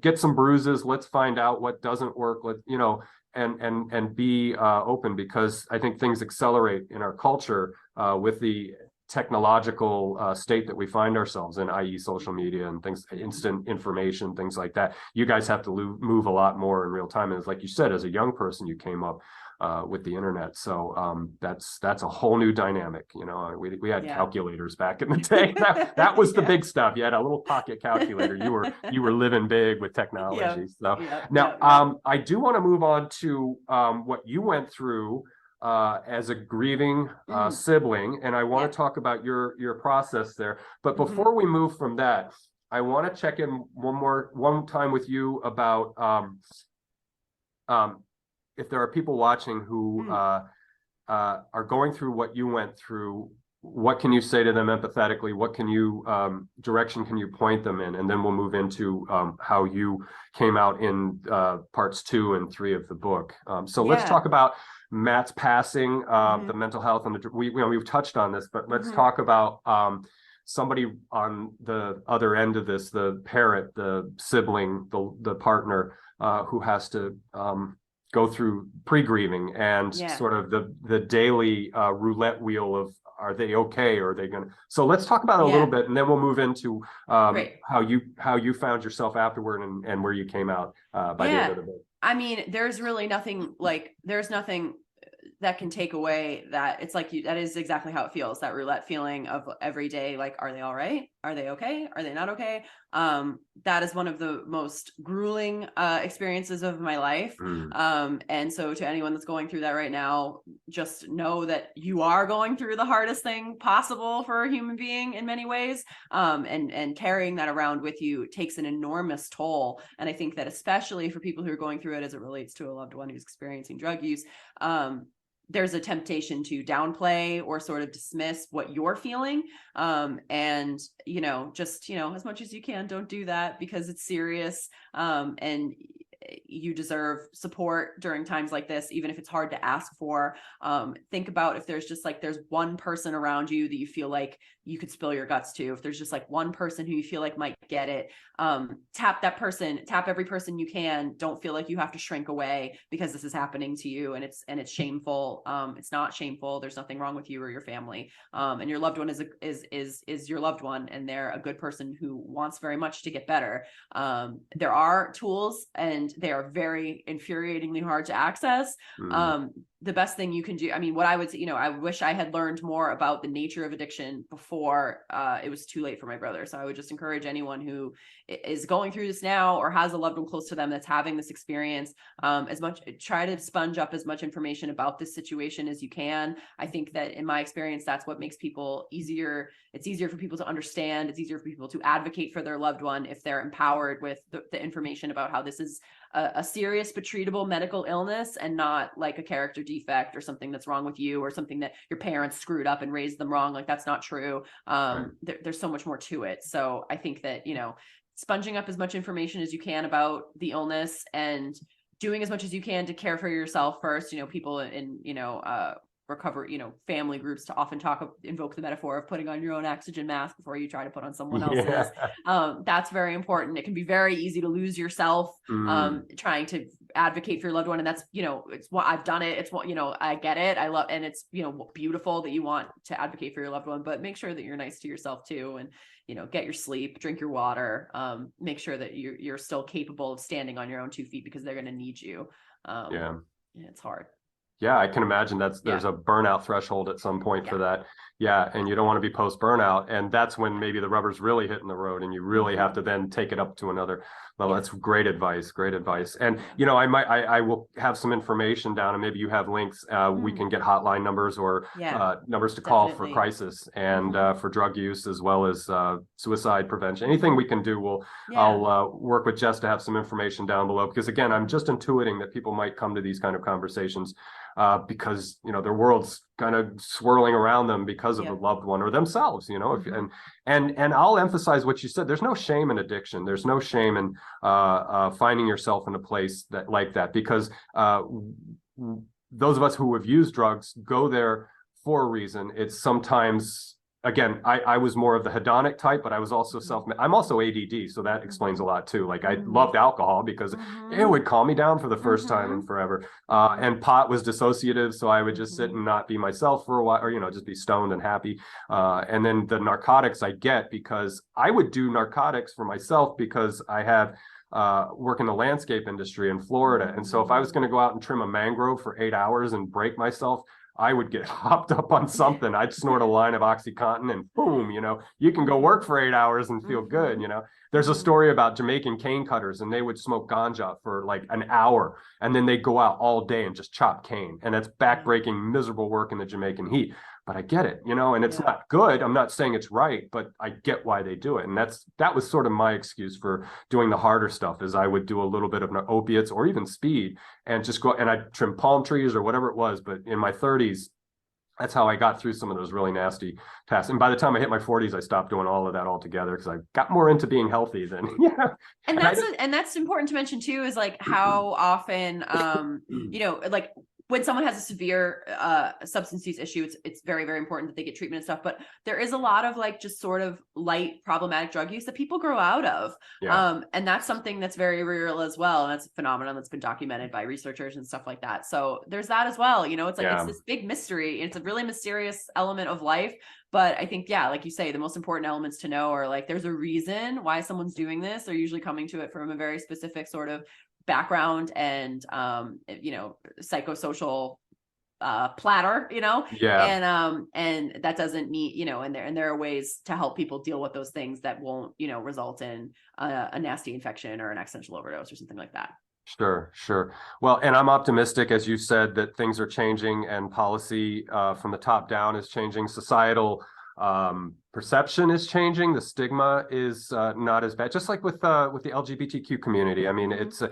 get some bruises. Let's find out what doesn't work. You know, and be open, because I think things accelerate in our culture with the technological state that we find ourselves in, i.e. social media and things, instant information, things like that. You guys have to move a lot more in real time. And it's like you said, as a young person, you came up with the internet. So that's a whole new dynamic. You know, we had calculators back in the day. That was the big stuff. You had a little pocket calculator. You were living big with technology. So now I do want to move on to what you went through as a grieving sibling, and I want to talk about your process there. But before we move from that, I want to check in one time with you about if there are people watching who are going through what you went through. What can you say to them empathetically? What can you direction can you point them in? And then we'll move into how you came out in parts 2 and 3 of the book. So let's talk about Matt's passing, the mental health, and we've touched on this, but let's talk about somebody on the other end of this, the parent, the sibling, the partner who has to go through pre-grieving and sort of the daily roulette wheel of, are they okay, or are they gonna? So let's talk about it a little bit, and then we'll move into how you found yourself afterward and where you came out by the end of the book. I mean, there's really nothing there's nothing that can take away that. It's like that is exactly how it feels, that roulette feeling of every day, like, are they all right? Are they okay? Are they not okay? That is one of the most grueling experiences of my life. And so to anyone that's going through that right now, just know that you are going through the hardest thing possible for a human being in many ways. And carrying that around with you takes an enormous toll. And I think that especially for people who are going through it as it relates to a loved one who's experiencing drug use, there's a temptation to downplay or sort of dismiss what you're feeling. And, you know, just, you know, as much as you can, don't do that, because it's serious. And you deserve support during times like this, even if it's hard to ask for. Think about if there's just there's one person around you that you feel like you could spill your guts to. If there's just one person who you feel like might get it, tap that person, tap every person you can. Don't feel like you have to shrink away because this is happening to you and it's shameful. It's not shameful. There's nothing wrong with you or your family. And your loved one is your loved one, and they're a good person who wants very much to get better. There are tools, and they are very infuriatingly hard to access. The best thing you can do, I mean, what I would say, you know, I wish I had learned more about the nature of addiction before it was too late for my brother. So I would just encourage anyone who is going through this now or has a loved one close to them that's having this experience, try to sponge up as much information about this situation as you can. I think that in my experience, that's what makes people easier. It's easier for people to understand. It's easier for people to advocate for their loved one if they're empowered with the information about how this is a serious but treatable medical illness and not like a character defect or something that's wrong with you or something that your parents screwed up and raised them wrong. Like, that's not true. There's so much more to it. So I think that, you know, sponging up as much information as you can about the illness and doing as much as you can to care for yourself first. You know, people in, you know, recover, you know, family groups to often invoke the metaphor of putting on your own oxygen mask before you try to put on someone else's. That's very important. It can be very easy to lose yourself trying to advocate for your loved one. And that's, it's what I've done it. It's what, I get it. I love, and it's, beautiful that you want to advocate for your loved one, but make sure that you're nice to yourself too. And, get your sleep, drink your water, make sure that you're still capable of standing on your own 2 feet, because they're going to need you. Yeah, it's hard. Yeah, I can imagine there's a burnout threshold at some point for that. Yeah, and you don't want to be post burnout, and that's when maybe the rubber's really hitting the road, and you really have to then take it up to another level. That's great advice. Great advice. And I will have some information down, and maybe you have links. We can get hotline numbers or numbers to call for crisis and for drug use, as well as suicide prevention. Anything we can do, I'll work with Jess to have some information down below, because again, I'm just intuiting that people might come to these kind of conversations because their world's kind of swirling around them because of a loved one or themselves, and I'll emphasize what you said. There's no shame in addiction. There's no shame in finding yourself in a place like that, because those of us who have used drugs go there for a reason. It's sometimes, again, I was more of the hedonic type, but I was also I'm also ADD. So that explains a lot too. Like I loved alcohol because it would calm me down for the first time in forever. And pot was dissociative. So I would just sit and not be myself for a while, or, just be stoned and happy. And then the narcotics I get, because I would do narcotics for myself because I have work in the landscape industry in Florida. And so if I was going to go out and trim a mangrove for 8 hours and break myself, I would get hopped up on something. I'd snort a line of OxyContin and boom, you can go work for 8 hours and feel good. There's a story about Jamaican cane cutters, and they would smoke ganja for like an hour, and then they'd go out all day and just chop cane. And that's backbreaking, miserable work in the Jamaican heat. But I get it, and it's not good. I'm not saying it's right, but I get why they do it. And that was sort of my excuse for doing the harder stuff, is I would do a little bit of opiates or even speed and just go, and I'd trim palm trees or whatever it was. But in my 30s, that's how I got through some of those really nasty tasks. And by the time I hit my 40s, I stopped doing all of that altogether, because I got more into being healthy than, And that's important to mention too, is like how often, like when someone has a severe substance use issue, it's very, very important that they get treatment and stuff. But there is a lot of like just sort of light problematic drug use that people grow out of. And that's something that's very real as well. And that's a phenomenon that's been documented by researchers and stuff like that. So there's that as well. It's like it's this big mystery. It's a really mysterious element of life. But I think, like you say, the most important elements to know are like, there's a reason why someone's doing this. They're usually coming to it from a very specific sort of background and psychosocial platter, and that doesn't mean, and there are ways to help people deal with those things that won't result in a nasty infection or an accidental overdose or something like that. Sure. Well, and I'm optimistic, as you said, that things are changing, and policy from the top down is changing. Societal perception is changing. The stigma is not as bad, just like with the LGBTQ community. I mean, it's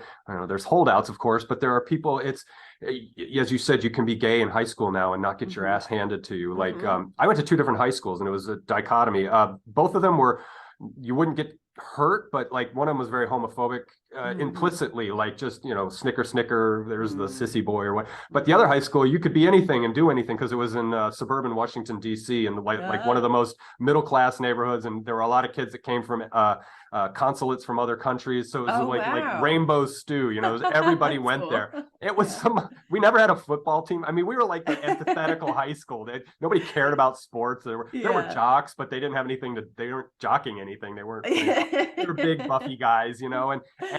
there's holdouts, of course, but there are people. It's, as you said, you can be gay in high school now and not get your ass handed to you. Like I went to 2 different high schools, and it was a dichotomy. Both of them were, you wouldn't get hurt, but like one of them was very homophobic implicitly, like just snicker, there's the sissy boy or what. But the other high school, you could be anything and do anything, because it was in suburban Washington DC, and like one of the most middle class neighborhoods, and there were a lot of kids that came from consulates from other countries, so it was like rainbow stew, everybody went there. It was we never had a football team. I mean, we were like the antithetical high school. Nobody cared about sports. There were jocks, but they didn't have anything they weren't jocking anything. They weren't they were big buffy guys,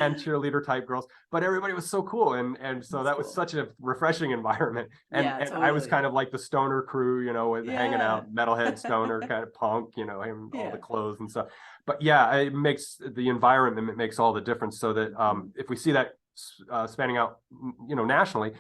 and cheerleader type girls, but everybody was so cool, and so that was such a refreshing environment. And, totally. I was kind of like the stoner crew, with hanging out, metalhead stoner kind of punk, and all the clothes and stuff. But it makes the environment, it makes all the difference. So that if we see that spanning out, nationally,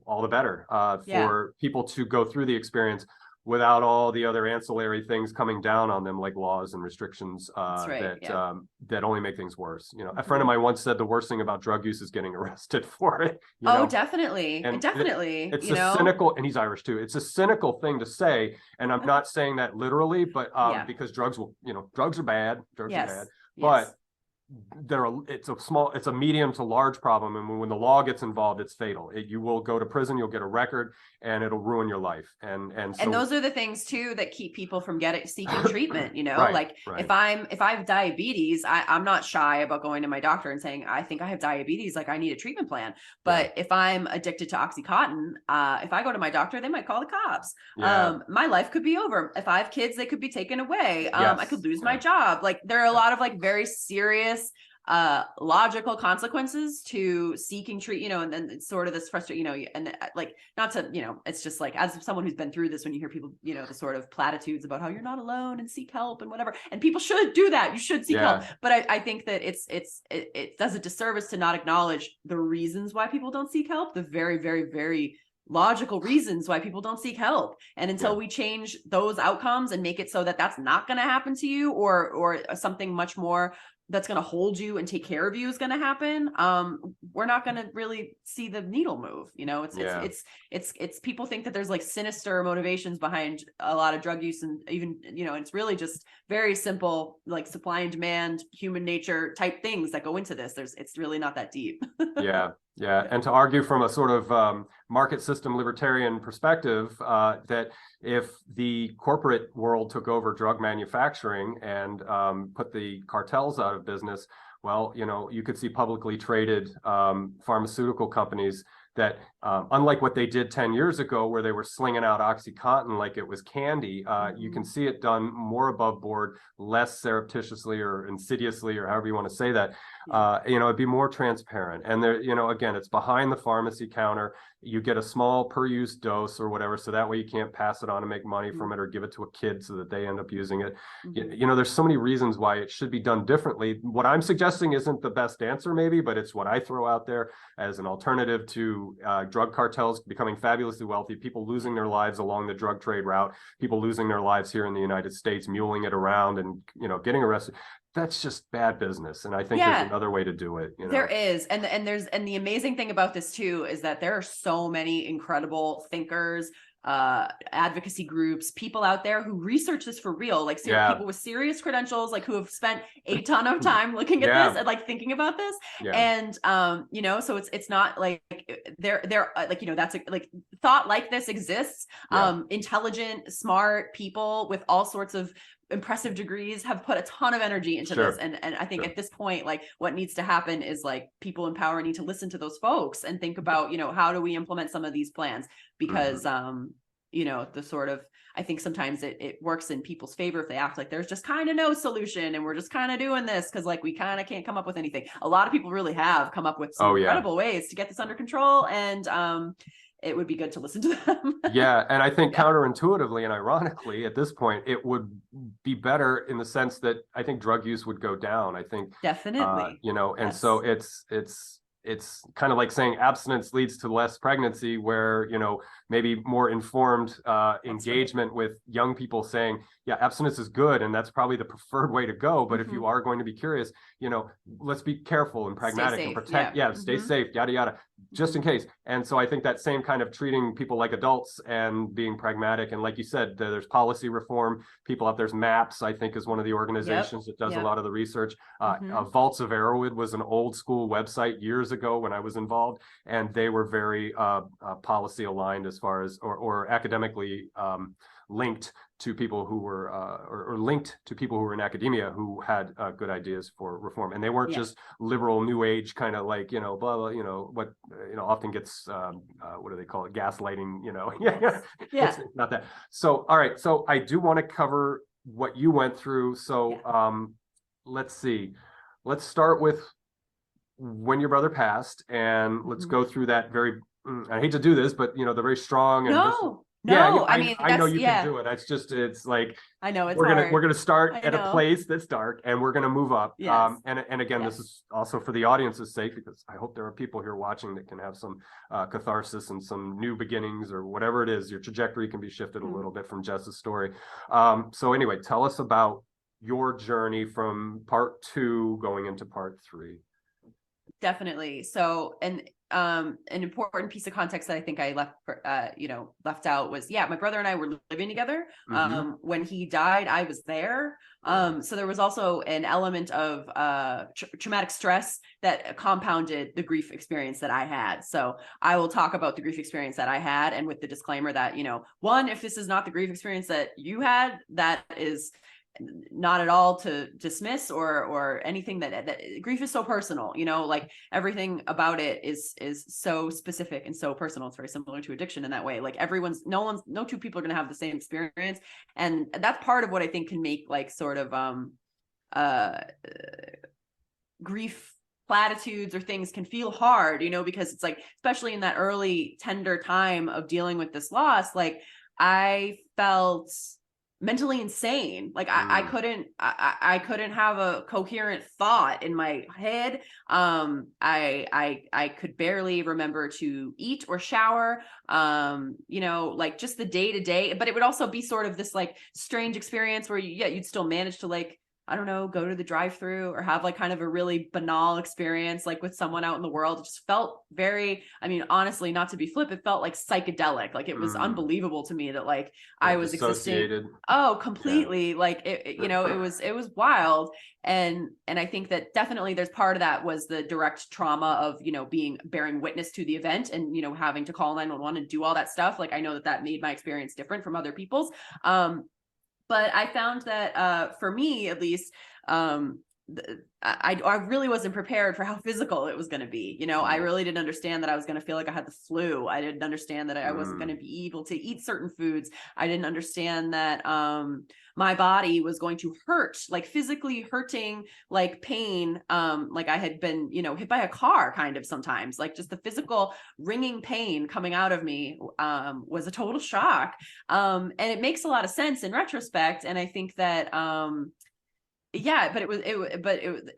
all the better for people to go through the experience without all the other ancillary things coming down on them, like laws and restrictions that only make things worse. A friend of mine once said the worst thing about drug use is getting arrested for it. Definitely. And definitely. It's a cynical, and he's Irish too. It's a cynical thing to say, and I'm not saying that literally, but because drugs are bad. Drugs are bad. But it's a medium to large problem, and when the law gets involved, it's fatal. You will go to prison, you'll get a record, and it'll ruin your life. And those are the things too that keep people from seeking treatment. Right. If I have diabetes, I'm not shy about going to my doctor and saying, I think I have diabetes, like I need a treatment plan. But if I'm addicted to Oxycontin, if I go to my doctor, they might call the cops. My life could be over. If I have kids, they could be taken away. I could lose my job. Like there are a lot of like very serious logical consequences to seeking treat, and then it's sort of this frustrating, and like not to, it's just like, as someone who's been through this, when you hear people, the sort of platitudes about how you're not alone and seek help and whatever, and people should do that, you should seek help, but I think that it does a disservice to not acknowledge the reasons why people don't seek help, the very, very, very logical reasons why people don't seek help. And until we change those outcomes and make it so that that's not going to happen to you, or something much more that's going to hold you and take care of you is going to happen, we're not going to really see the needle move. It's people think that there's like sinister motivations behind a lot of drug use, and even it's really just very simple, like supply and demand, human nature type things that go into this. It's really not that deep. Yeah. And to argue from a sort of market system libertarian perspective, that if the corporate world took over drug manufacturing and put the cartels out of business, well, you could see publicly traded pharmaceutical companies that, unlike what they did 10 years ago, where they were slinging out Oxycontin like it was candy, you can see it done more above board, less surreptitiously or insidiously, or however you want to say that. It'd be more transparent. And there, again, it's behind the pharmacy counter. You get a small per use dose or whatever, so that way you can't pass it on and make money from it, or give it to a kid so that they end up using it. There's so many reasons why it should be done differently. What I'm suggesting isn't the best answer, maybe, but it's what I throw out there as an alternative to drug cartels becoming fabulously wealthy, people losing their lives along the drug trade route, people losing their lives here in the United States, muling it around and getting arrested. That's just bad business. And I think there's another way to do it. There is. And the amazing thing about this too, is that there are so many incredible thinkers, advocacy groups, people out there who research this for real, like people with serious credentials, like who have spent a ton of time looking at this and like thinking about this. And so it's not like they're like, that's like thought like this exists. Intelligent, smart people with all sorts of impressive degrees have put a ton of energy into this. And I think at this point, like what needs to happen is like people in power need to listen to those folks and think about, how do we implement some of these plans? Because, the sort of, I think sometimes it works in people's favor if they act like there's just kind of no solution and we're just kind of doing this because like we kind of can't come up with anything. A lot of people really have come up with some incredible ways to get this under control, and it would be good to listen to them. And I think counterintuitively and ironically, at this point, it would be better in the sense that I think drug use would go down. I think definitely, and so it's kind of like saying abstinence leads to less pregnancy, where maybe more informed engagement with young people saying, abstinence is good and that's probably the preferred way to go, but if you are going to be curious, let's be careful and pragmatic and protect, stay safe, yada yada, just in case. And so I think that same kind of treating people like adults and being pragmatic, and like you said, there's policy reform people out there's MAPS, I think, is one of the organizations that does a lot of the research. Vaults of Arrowwood was an old school website years ago when I was involved, and they were very policy aligned as far as or academically linked to people who were or linked to people who were in academia who had good ideas for reform, and they weren't just liberal new age kind of like blah blah what often gets what do they call it, gaslighting, it's not that. So all right, so I do want to cover what you went through, so let's see, let's start with when your brother passed, and let's go through that very I hate to do this, but the very strong and I know you can do it. It's like, I know we're gonna start at a place that's dark and we're gonna move up. And again, this is also for the audience's sake, because I hope there are people here watching that can have some catharsis and some new beginnings, or whatever it is. Your trajectory can be shifted a little bit from Jess's story. So anyway, tell us about your journey from part 2 going into part 3. definitely. So, and an important piece of context that I think I left out was, my brother and I were living together. When he died, I was there. So there was also an element of traumatic stress that compounded the grief experience that I had. So I will talk about the grief experience that I had, and with the disclaimer that, one, if this is not the grief experience that you had, that is not at all to dismiss or anything. That grief is so personal, like everything about it is so specific and so personal. It's very similar to addiction in that way. Like no two people are going to have the same experience, and that's part of what I think can make like sort of grief platitudes or things can feel hard, because it's like, especially in that early tender time of dealing with this loss, like I felt mentally insane. Like I couldn't have a coherent thought in my head. I could barely remember to eat or shower, like just the day to day, but it would also be sort of this like strange experience where you'd still manage to like, I don't know, go to the drive-through or have like kind of a really banal experience, like with someone out in the world. It just felt very, honestly, not to be flip, it felt like psychedelic. Like it was unbelievable to me that like I was existing. Oh, completely. Yeah. Like it was wild. And I think that definitely there's part of that was the direct trauma of, bearing witness to the event and, having to call 911 and do all that stuff. Like I know that made my experience different from other people's. But I found that for me, at least, I really wasn't prepared for how physical it was going to be. I really didn't understand that I was going to feel like I had the flu. I didn't understand that I wasn't going to be able to eat certain foods. I didn't understand that my body was going to hurt, like physically hurting, like pain, like I had been, hit by a car kind of sometimes, like just the physical ringing pain coming out of me was a total shock. And it makes a lot of sense in retrospect. And I think that but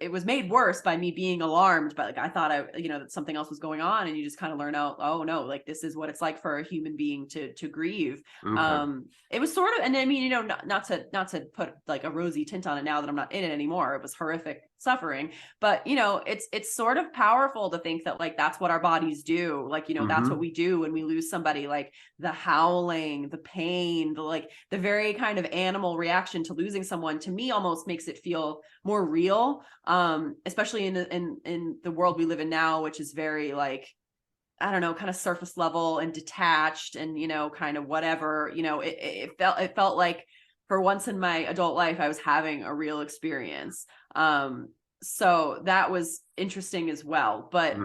it was made worse by me being alarmed. But like I thought that something else was going on, and you just kind of learn out, oh no, like this is what it's like for a human being to grieve. Okay. It was sort of, and I mean, not to put like a rosy tint on it now that I'm not in it anymore. It was horrific suffering, but it's sort of powerful to think that like that's what our bodies do. Like that's what we do when we lose somebody. Like the howling, the pain, the very kind of animal reaction to losing someone, to me almost makes it feel more real, especially in the world we live in now, which is very like, I don't know, kind of surface level and detached and kind of whatever. It felt like for once in my adult life I was having a real experience. So that was interesting as well. But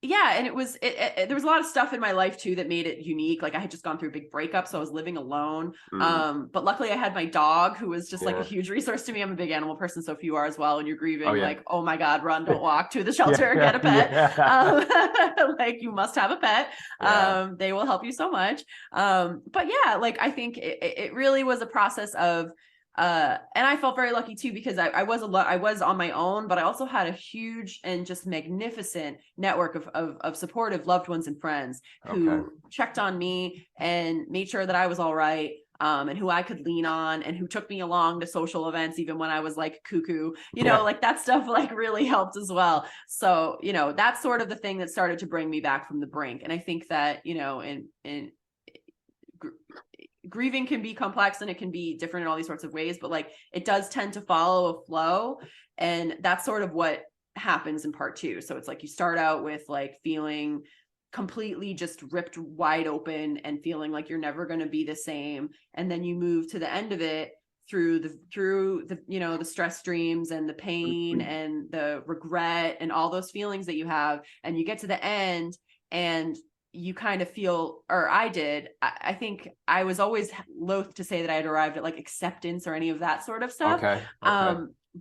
and it was there was a lot of stuff in my life too that made it unique. Like I had just gone through a big breakup, so I was living alone. But luckily I had my dog, who was just like a huge resource to me. I'm a big animal person, so if you are as well and you're grieving, like, oh my God, run, don't walk to the shelter, get a pet. Like you must have a pet. They will help you so much. But yeah, like I think it really was a process of and I felt very lucky too, because I was on my own, but I also had a huge and just magnificent network of supportive loved ones and friends who checked on me and made sure that I was all right. And who I could lean on, and who took me along to social events, even when I was like cuckoo, like that stuff like really helped as well. So, that's sort of the thing that started to bring me back from the brink. And I think that, grieving can be complex and it can be different in all these sorts of ways, but like it does tend to follow a flow. And that's sort of what happens in part 2. So it's like you start out with like feeling completely just ripped wide open and feeling like you're never going to be the same. And then you move to the end of it through the the stress streams and the pain and the regret and all those feelings that you have. And you get to the end and you kind of feel, or I did, I think I was always loath to say that I had arrived at like acceptance or any of that sort of stuff.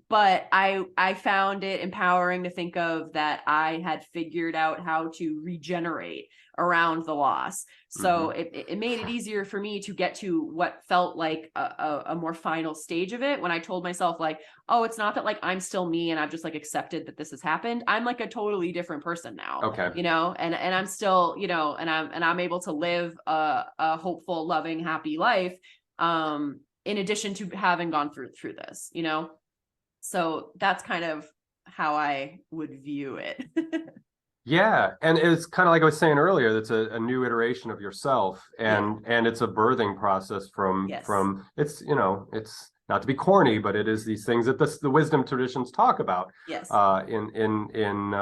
But I found it empowering to think of that I had figured out how to regenerate around the loss. So it made it easier for me to get to what felt like a more final stage of it, when I told myself like, oh, it's not that like I'm still me and I've just like accepted that this has happened. I'm like a totally different person now. And I'm still, and I'm able to live a hopeful, loving, happy life, in addition to having gone through this, So that's kind of how I would view it. Yeah, and it's kind of like I was saying earlier, that's a new iteration of yourself, and it's a birthing process from it's, you know, it's not to be corny, but it is these things that the wisdom traditions talk about. Yes. In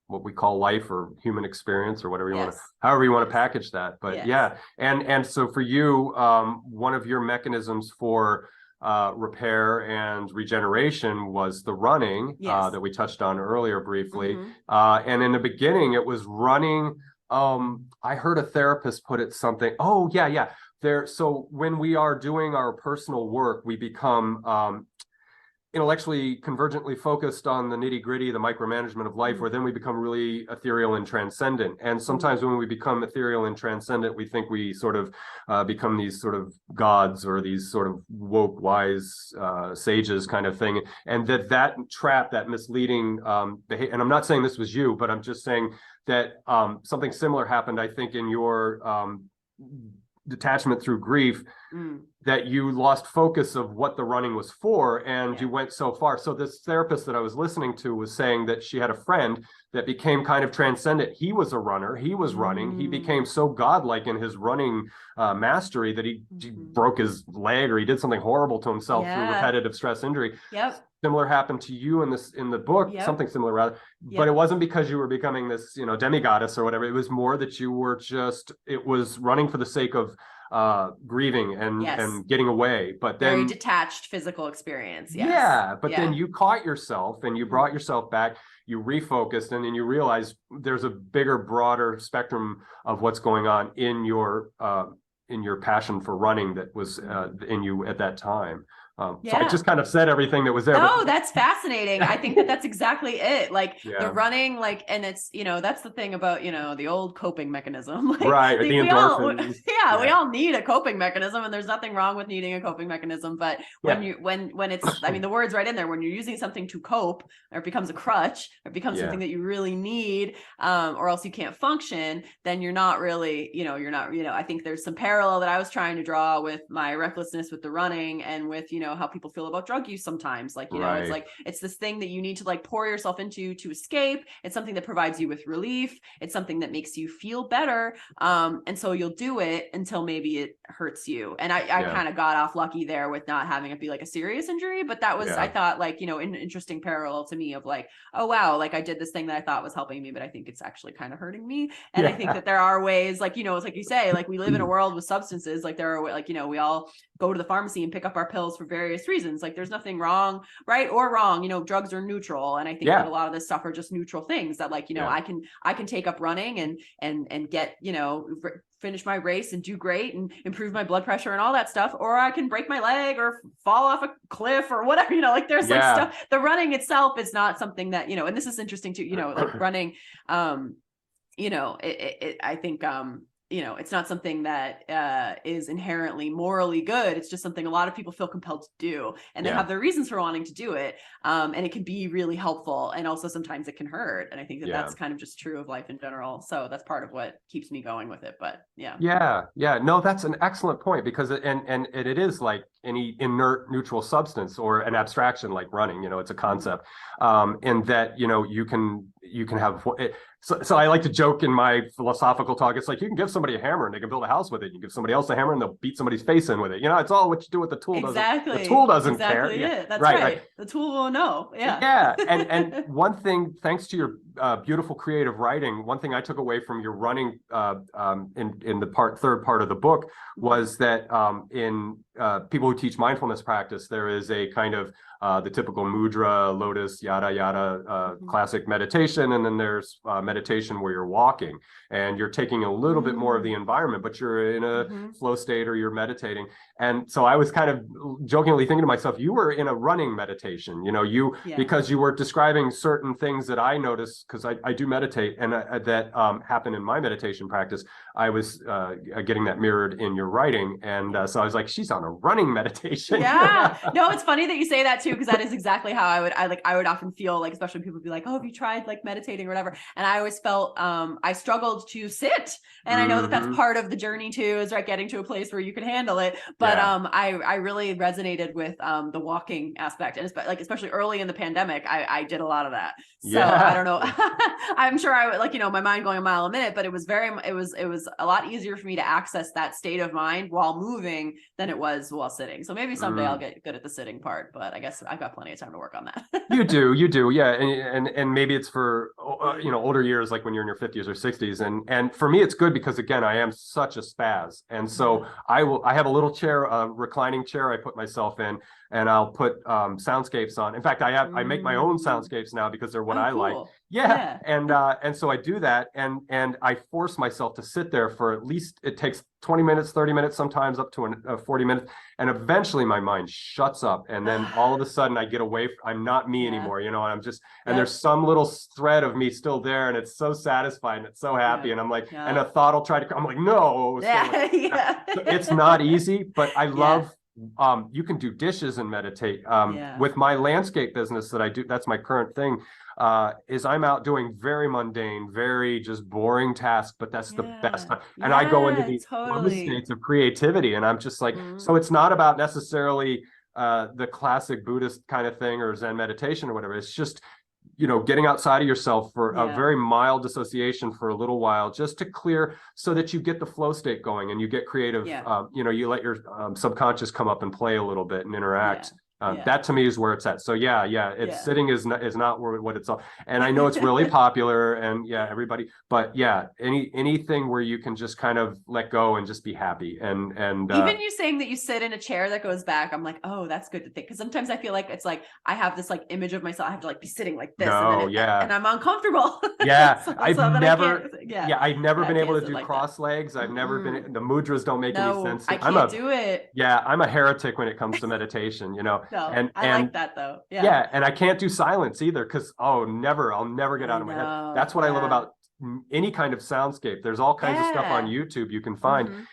what we call life or human experience or whatever you want to, however you want to package that. But and so for you, one of your mechanisms for repair and regeneration was the running that we touched on earlier briefly. And in the beginning, it was running. I heard a therapist put it something. Oh, yeah. So when we are doing our personal work, we become intellectually convergently focused on the nitty-gritty, the micromanagement of life, where then we become really ethereal and transcendent. And sometimes when we become ethereal and transcendent, we think we sort of become these sort of gods or these sort of woke, wise sages kind of thing. And that trap, that misleading behavior, and I'm not saying this was you, but I'm just saying that something similar happened, I think, in your detachment through grief, that you lost focus of what the running was for, and you went so far. So this therapist that I was listening to was saying that she had a friend that became kind of transcendent. He was a runner, he was running, he became so godlike in his running mastery that he broke his leg, or he did something horrible to himself through repetitive stress injury. Similar happened to you in the book, something similar rather, but it wasn't because you were becoming this, you know, demigoddess or whatever. It was more that you were just, it was running for the sake of grieving and getting away, but then very detached physical experience. Then you caught yourself and you brought yourself back, you refocused, and then you realized there's a bigger, broader spectrum of what's going on in your passion for running that was in you at that time. So I just kind of said everything that was there. No, that's fascinating. I think that's exactly it. Like the running, like, and it's, you know, that's the thing about, you know, the old coping mechanism. Like, right. The endorphins. We all need a coping mechanism, and there's nothing wrong with needing a coping mechanism. But when it's, I mean, the word's right in there, when you're using something to cope, or it becomes a crutch, or it becomes something that you really need, or else you can't function, then you're not really, I think there's some parallel that I was trying to draw with my recklessness with the running, and with, you know, how people feel about drug use sometimes. Like, you know, it's like, it's this thing that you need to like pour yourself into to escape. It's something that provides you with relief. It's something that makes you feel better. And so you'll do it until maybe it hurts you. And I kind of got off lucky there with not having it be like a serious injury, but that was, I thought, like, you know, an interesting parallel to me of like, oh wow, like I did this thing that I thought was helping me, but I think it's actually kind of hurting me. And I think that there are ways, like, you know, it's like you say, like we live in a world with substances, like there are, like, you know, we all go to the pharmacy and pick up our pills for various reasons. Like there's nothing wrong, right or wrong, you know, drugs are neutral. And I think that a lot of this stuff are just neutral things that, like, you know, I can take up running and get, you know, finish my race and do great and improve my blood pressure and all that stuff, or I can break my leg or fall off a cliff or whatever, you know, like there's like stuff. The running itself is not something that, you know, and this is interesting too, you know, like running, you know, I think, you know, it's not something that is inherently morally good. It's just something a lot of people feel compelled to do, and they have their reasons for wanting to do it. And it can be really helpful, and also sometimes it can hurt. And I think that that's kind of just true of life in general. So that's part of what keeps me going with it. But no, that's an excellent point, because it is like any inert neutral substance or an abstraction like running. You know, it's a concept, and that, you know, you can have it. So I like to joke in my philosophical talk. It's like you can give somebody a hammer and they can build a house with it. You give somebody else a hammer and they'll beat somebody's face in with it. You know, it's all what you do with the tool. Exactly. The tool doesn't care. That's right. The tool will know. And one thing, thanks to your beautiful creative writing, one thing I took away from your running in the third part of the book was that in people who teach mindfulness practice, there is a kind of the typical mudra, lotus, yada yada, classic meditation, and then there's meditation where you're walking and you're taking a little bit more of the environment, but you're in a flow state or you're meditating. And so I was kind of jokingly thinking to myself, you were in a running meditation, you know, because you were describing certain things that I noticed, because I do meditate, and that happen in my meditation practice. I was getting that mirrored in your writing, and so I was like, she's on a running meditation. No, it's funny that you say that too, because that is exactly how I would often feel like, especially when people would be like, oh, have you tried like meditating or whatever? And I always felt I struggled to sit. And I know that that's part of the journey too, is like getting to a place where you can handle it. But I really resonated with the walking aspect, and like especially early in the pandemic, I did a lot of that. So I don't know. I'm sure I would like, my mind going a mile a minute, but it was a lot easier for me to access that state of mind while moving than it was while sitting. So maybe someday I'll get good at the sitting part, but I guess I've got plenty of time to work on that. You do. Yeah. And maybe it's for, older years, like when you're in your 50s or 60s. And for me, it's good because again, I am such a spaz. And so I have a little chair, a reclining chair I put myself in, and I'll put soundscapes on. In fact, I make my own soundscapes now because they're what I cool. like. Yeah. And so I do that, and I force myself to sit there for at least, it takes 20 minutes, 30 minutes, sometimes up to 40 minutes. And eventually my mind shuts up. And then all of a sudden I get away. I'm not me anymore, and I'm just, and there's some little thread of me still there. And it's so satisfying. It's so happy. And I'm like, and a thought will try to, I'm like, no. So it's not easy, but I love, you can do dishes and meditate. With my landscape business that I do, that's my current thing, is I'm out doing very mundane, very just boring tasks, but that's the best time. And I go into these states of creativity, and I'm just like, so it's not about necessarily the classic Buddhist kind of thing or Zen meditation or whatever. It's just, getting outside of yourself for a very mild dissociation for a little while, just to clear, so that you get the flow state going and you get creative. You let your subconscious come up and play a little bit and interact. That to me is where it's at. So sitting is not what it's all. And I know it's really popular, and everybody, but anything where you can just kind of let go and just be happy. And even you saying that you sit in a chair that goes back, I'm like, oh, that's good to think, because sometimes I feel like it's like I have this like image of myself, I have to like be sitting like this, and I'm uncomfortable. I've never been able to do cross legs. I've never been, the mudras don't make any sense. I can't do it. I'm a heretic when it comes to meditation, No, I like that though. And I can't do silence either, because I'll never get out of my head. That's what I love about any kind of soundscape. There's all kinds of stuff on YouTube you can find.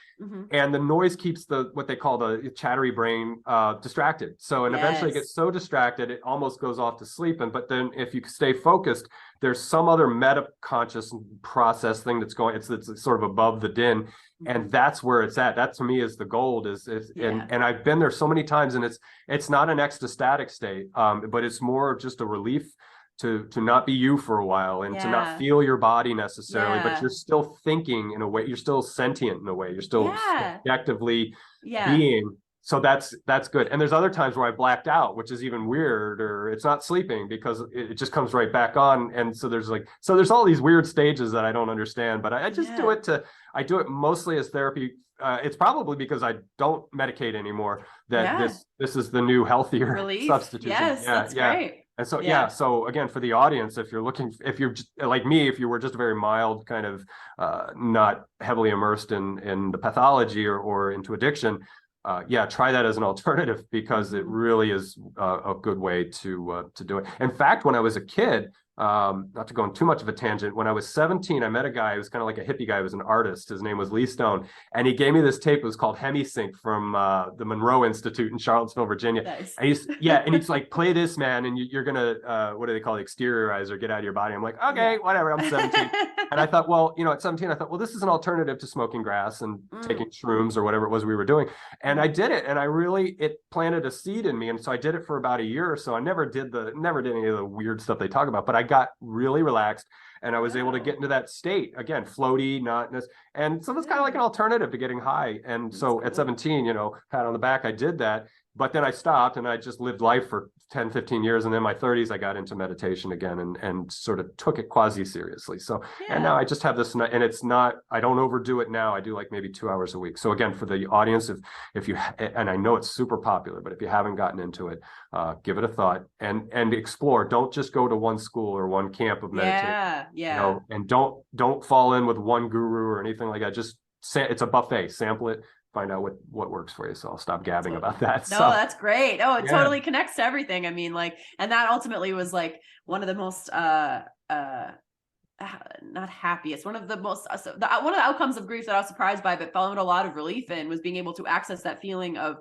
And the noise keeps what they call the chattery brain distracted. So, and eventually it gets so distracted, it almost goes off to sleep. But then if you stay focused, there's some other meta conscious process thing that's going, it's sort of above the din. And that's where it's at. That to me is the gold and I've been there so many times, and it's not an ecstatic state, but it's more just a relief to not be you for a while, and to not feel your body necessarily, but you're still thinking in a way, you're still sentient in a way, you're still subjectively being. So that's good. And there's other times where I blacked out, which is even weird, or it's not sleeping because it just comes right back on. And so there's all these weird stages that I don't understand, but I just do it mostly as therapy. It's probably because I don't medicate anymore that this is the new healthier substitute. Yes, that's great. And so, so again, for the audience, if you're just, like me, if you were just a very mild kind of, not heavily immersed in the pathology or into addiction, try that as an alternative, because it really is a good way to do it. In fact, when I was a kid, not to go on too much of a tangent, when I was 17, I met a guy who was kind of like a hippie guy. He was an artist. His name was Lee Stone. And he gave me this tape. It was called Hemisync from the Monroe Institute in Charlottesville, Virginia. Nice. And he's like, play this, man, and you're going to, what do they call it, exteriorize or get out of your body. I'm like, okay, whatever, I'm 17. And I thought, well, at 17, I thought, well, this is an alternative to smoking grass and taking shrooms or whatever it was we were doing. And I did it. And it planted a seed in me. And so I did it for about a year or so. I never did any of the weird stuff they talk about, but I got really relaxed, and I was able to get into that state again, floaty, and so that's kind of like an alternative to getting high. And that's so cool. At 17, pat on the back, I did that, but then I stopped and I just lived life for 10, 15 years. And then in my 30s, I got into meditation again and sort of took it quasi seriously. So, and now I just have this, and it's not, I don't overdo it now. I do like maybe 2 hours a week. So again, for the audience, if you, and I know it's super popular, but if you haven't gotten into it, give it a thought and explore. Don't just go to one school or one camp of meditation. And don't fall in with one guru or anything like that. Just it's a buffet, sample it, find out what works for you. So I'll stop gabbing about that. No, that's great. Oh, it totally connects to everything. I mean, like, and that ultimately was like one of the most not happiest, one of the most, one of the outcomes of grief that I was surprised by, but found a lot of relief in, was being able to access that feeling of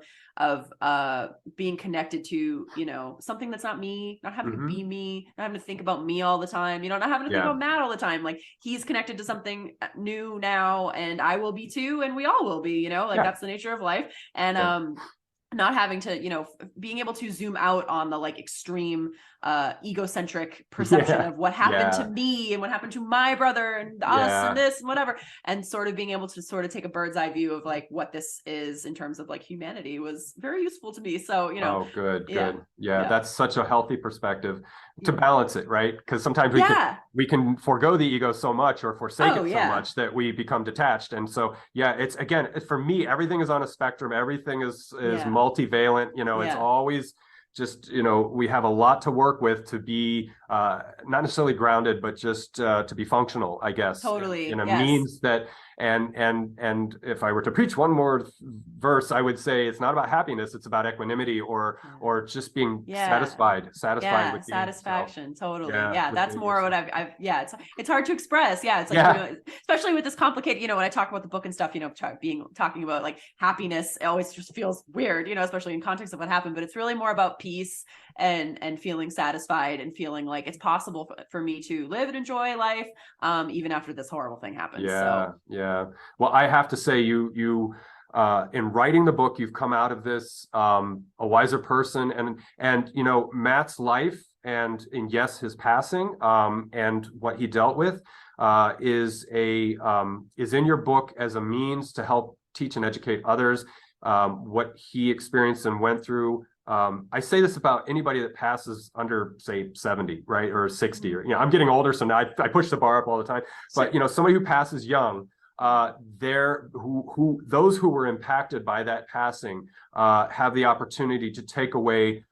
being connected to, you know, something that's not me, not having to be me, not having to think about me all the time, you know, not having to think about Matt all the time. Like, he's connected to something new now, and I will be too, and we all will be, you know, like that's the nature of life. And not having to, you know, being able to zoom out on the like extreme egocentric perception of what happened to me and what happened to my brother and us and this and whatever, and sort of being able to sort of take a bird's eye view of like what this is in terms of like humanity was very useful to me. So, you know. Oh, good. Yeah, that's such a healthy perspective to balance it, right? Because sometimes we can forego the ego so much or forsake it so much that we become detached. And so, it's, again, for me, everything is on a spectrum. Everything is multivalent, you know, it's always just, you know, we have a lot to work with to be not necessarily grounded, but just to be functional, I guess. Totally. In a means that, and if I were to preach one more verse, I would say it's not about happiness, it's about equanimity or just being satisfied with satisfaction. yourself. Totally. That's more what I've it's hard to express. It's like, you know, especially with this complicated, you know, when I talk about the book and stuff, you know, talking about like happiness, it always just feels weird, you know, especially in context of what happened, but it's really more about peace and feeling satisfied and feeling like it's possible for me to live and enjoy life even after this horrible thing happens. Well, I have to say, you in writing the book, you've come out of this a wiser person, and you know, Matt's life and his passing and what he dealt with is in your book as a means to help teach and educate others what he experienced and went through. I say this about anybody that passes under, say, 70, right, or 60, or, you know, I'm getting older, so now I push the bar up all the time. But you know, somebody who passes young, those who were impacted by that passing have the opportunity to take away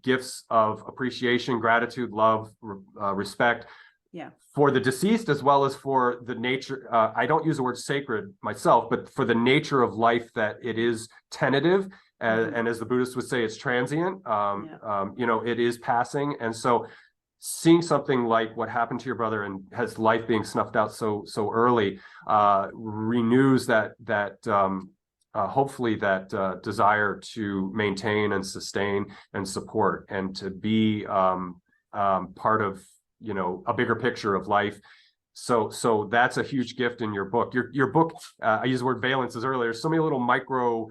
gifts of appreciation, gratitude, love, respect. For the deceased, as well as for the nature. I don't use the word sacred myself, but for the nature of life, that it is tentative. And as the Buddhists would say, it's transient. You know, it is passing. And so seeing something like what happened to your brother and his life being snuffed out so early renews that hopefully that desire to maintain and sustain and support and to be part of, you know, a bigger picture of life. So that's a huge gift in your book. Your book, I used the word valences earlier. There's so many little micro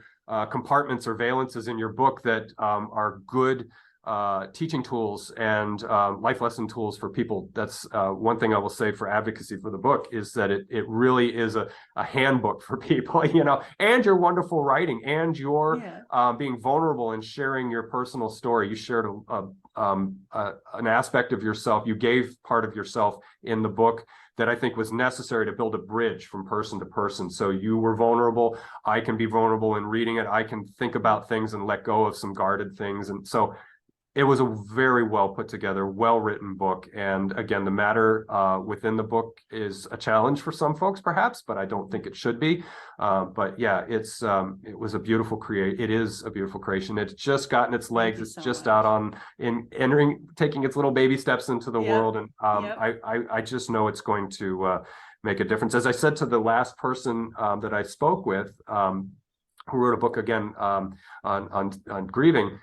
compartments or valences in your book that are good teaching tools and life lesson tools for people. That's one thing I will say for advocacy for the book, is that it really is a handbook for people, you know, and your wonderful writing and your being vulnerable and sharing your personal story. You shared an aspect of yourself. You gave part of yourself in the book that I think was necessary to build a bridge from person to person. So you were vulnerable. I can be vulnerable in reading it. I can think about things and let go of some guarded things. And so it was a very well put together, well-written book. And again, the matter within the book is a challenge for some folks, perhaps, but I don't think it should be. But yeah, it was a beautiful it is a beautiful creation. It's just gotten its legs. It's just out taking its little baby steps into the world. And I just know it's going to make a difference. As I said to the last person that I spoke with, who wrote a book again on grieving,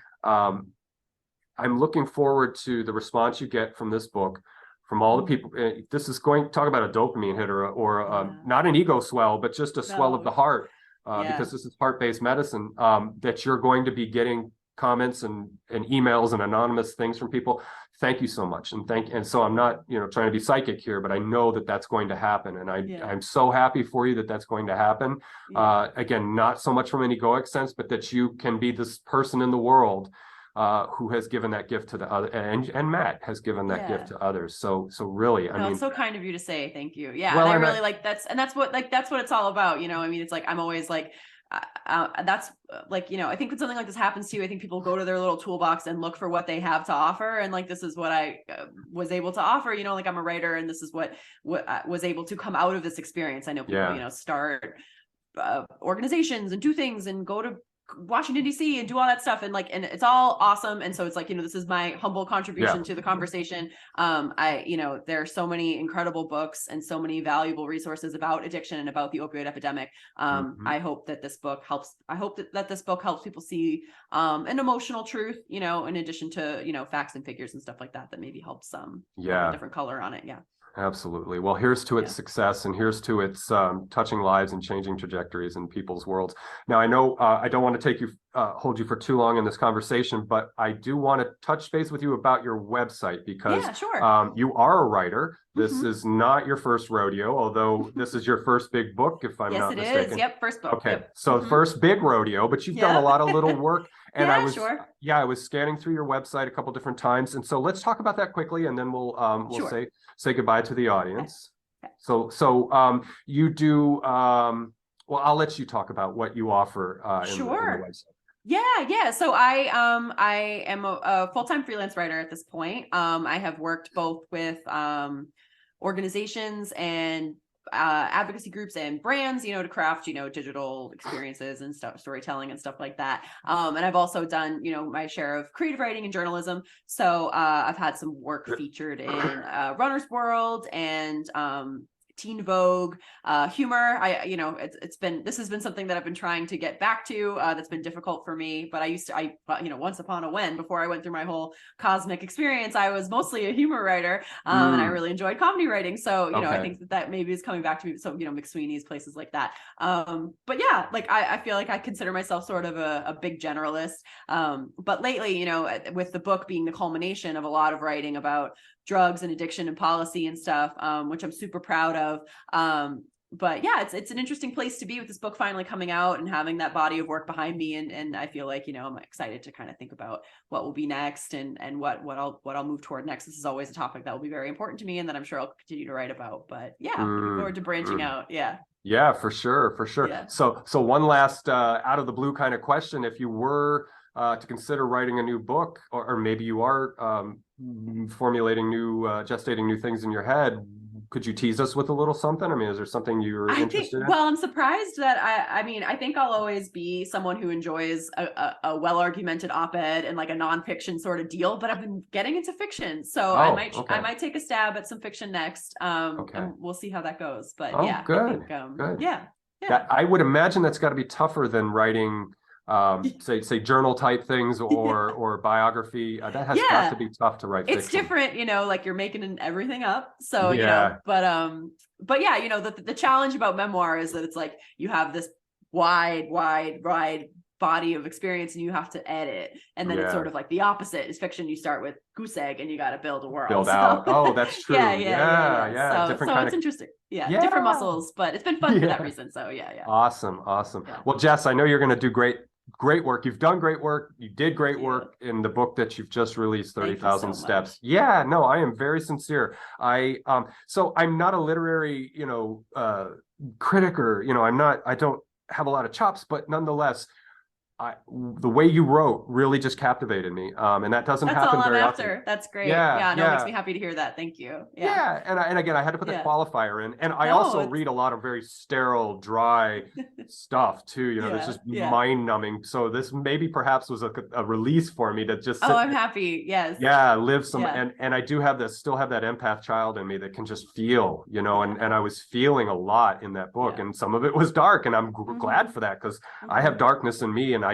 I'm looking forward to the response you get from this book, from all the people. This is going to talk about a dopamine hit or not an ego swell, but just a swell of the heart, because this is heart-based medicine, that you're going to be getting comments and emails and anonymous things from people. Thank you so much. And so I'm not, you know, trying to be psychic here, but I know that that's going to happen. And I'm so happy for you that that's going to happen. Again, not so much from an egoic sense, but that you can be this person in the world who has given that gift to the other, and Matt has given that gift to others. So really, I mean, it's so kind of you to say thank you. Well, and I really like that's what it's all about. You know, I mean, it's like, I'm always like, that's like, you know, I think when something like this happens to you, I think people go to their little toolbox and look for what they have to offer. And like, this is what I was able to offer, you know, like I'm a writer and this is what I was able to come out of this experience. I know people, you know, start organizations and do things and go to Washington DC and do all that stuff, and like, and it's all awesome. And so it's like, you know, this is my humble contribution to the conversation. You know, there are so many incredible books and so many valuable resources about addiction and about the opioid epidemic. I hope that this book helps. I hope that this book helps people see an emotional truth, you know, in addition to, you know, facts and figures and stuff like that, that maybe helps a different color on it. Yeah. Absolutely. Well, here's to its success, and here's to its touching lives and changing trajectories in people's worlds. Now, I know I don't want to take you, hold you for too long in this conversation, but I do want to touch base with you about your website, because you are a writer. This is not your first rodeo, although this is your first big book, if I'm not mistaken. Yes, it is. Yep, first book. Okay, so first big rodeo, but you've done a lot of little work. And I was scanning through your website a couple different times, and so let's talk about that quickly, and then we'll say goodbye to the audience. Okay. So you do well. I'll let you talk about what you offer in the website. Yeah. So I am a full-time freelance writer at this point. I have worked both with organizations and advocacy groups and brands, you know, to craft, you know, digital experiences and stuff, storytelling and stuff like that. And I've also done, you know, my share of creative writing and journalism. So I've had some work featured in Runner's World and Teen Vogue, humor. This has been something that I've been trying to get back to. That's been difficult for me, but once upon a when, before I went through my whole cosmic experience, I was mostly a humor writer, and I really enjoyed comedy writing. So, you know, I think that maybe is coming back to me. So, you know, McSweeney's, places like that. But yeah, like I feel like I consider myself sort of a big generalist. But lately, you know, with the book being the culmination of a lot of writing about drugs and addiction and policy and stuff, which I'm super proud of. But yeah, it's an interesting place to be with this book finally coming out and having that body of work behind me. And I feel like, you know, I'm excited to kind of think about what will be next and what I'll move toward next. This is always a topic that will be very important to me and that I'm sure I'll continue to write about. But yeah, looking forward to branching out. Yeah. Yeah, for sure. Yeah. So one last out of the blue kind of question: if you were to consider writing a new book, or maybe you are formulating gestating new things in your head, could you tease us with a little something? I mean, is there something you're interested in? Well, I'm surprised that I think I'll always be someone who enjoys a well-argumented op-ed and like a nonfiction sort of deal, but I've been getting into fiction. So I might take a stab at some fiction next. And we'll see how that goes. But good. Yeah. I would imagine that's got to be tougher than writing say journal type things or biography. That has got to be tough to write fiction. It's different, you know, like you're making everything up. So, you know, but yeah, you know, the challenge about memoir is that it's like you have this wide body of experience and you have to edit. And then it's sort of like the opposite is fiction. You start with goose egg and you got to build a world. Out. Oh, that's true. Yeah. So it's interesting. Yeah, different muscles, but it's been fun for that reason. So yeah. Awesome. Yeah. Well, Jess, I know you're going to do great work. You've done great work. You did great work in the book that you've just released, 30,000 Steps. Much. Yeah, no, I am very sincere. So I'm not a literary, you know, critic, or, you know, I don't have a lot of chops, but nonetheless, the way you wrote really just captivated me. And that doesn't happen very often. That's great. It makes me happy to hear that. Thank you. Yeah. And again, I had to put the qualifier in. And I also read a lot of very sterile, dry stuff too. You know, it's just mind numbing. So this maybe perhaps was a release for me to just I'm happy. Yes. Yeah. Live some, and I do still have that empath child in me that can just feel, you know, and I was feeling a lot in that book, and some of it was dark, and I'm glad for that, because I have darkness in me. And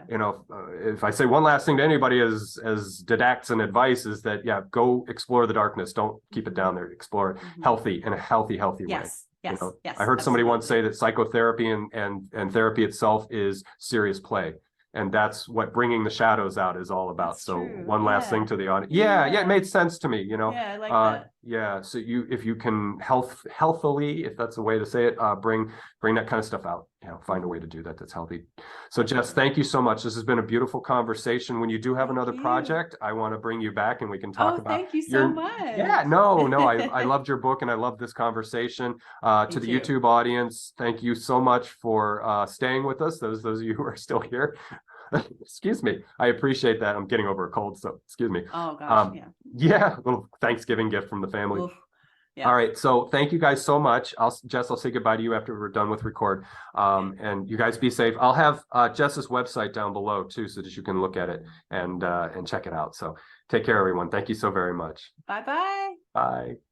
you know, if I say one last thing to anybody as didacts and advice, is that, go explore the darkness. Don't keep it down there. Explore it healthy, in a healthy way. Yes. You know? I heard somebody once say that psychotherapy and therapy itself is serious play. And that's what bringing the shadows out is all about. That's so true. One last thing to the audience. Yeah, it made sense to me, you know. Yeah, I like that. Yeah, so if you can healthily, if that's a way to say it, bring that kind of stuff out. You know, find a way to do that that's healthy. So Jess, thank you so much. This has been a beautiful conversation. When you do have another project, I want to bring you back and we can talk about. Thank you so much. Yeah, no, I loved your book and I love this conversation. To the YouTube audience, thank you so much for staying with us. Those of you who are still here. Excuse me. I appreciate that. I'm getting over a cold, so excuse me. Oh gosh, yeah. A little Thanksgiving gift from the family. Oof. All right. So thank you guys so much. Jess, I'll say goodbye to you after we're done with record. And you guys be safe. I'll have Jess's website down below too, so that you can look at it and check it out. So take care, everyone. Thank you so very much. Bye-bye. Bye.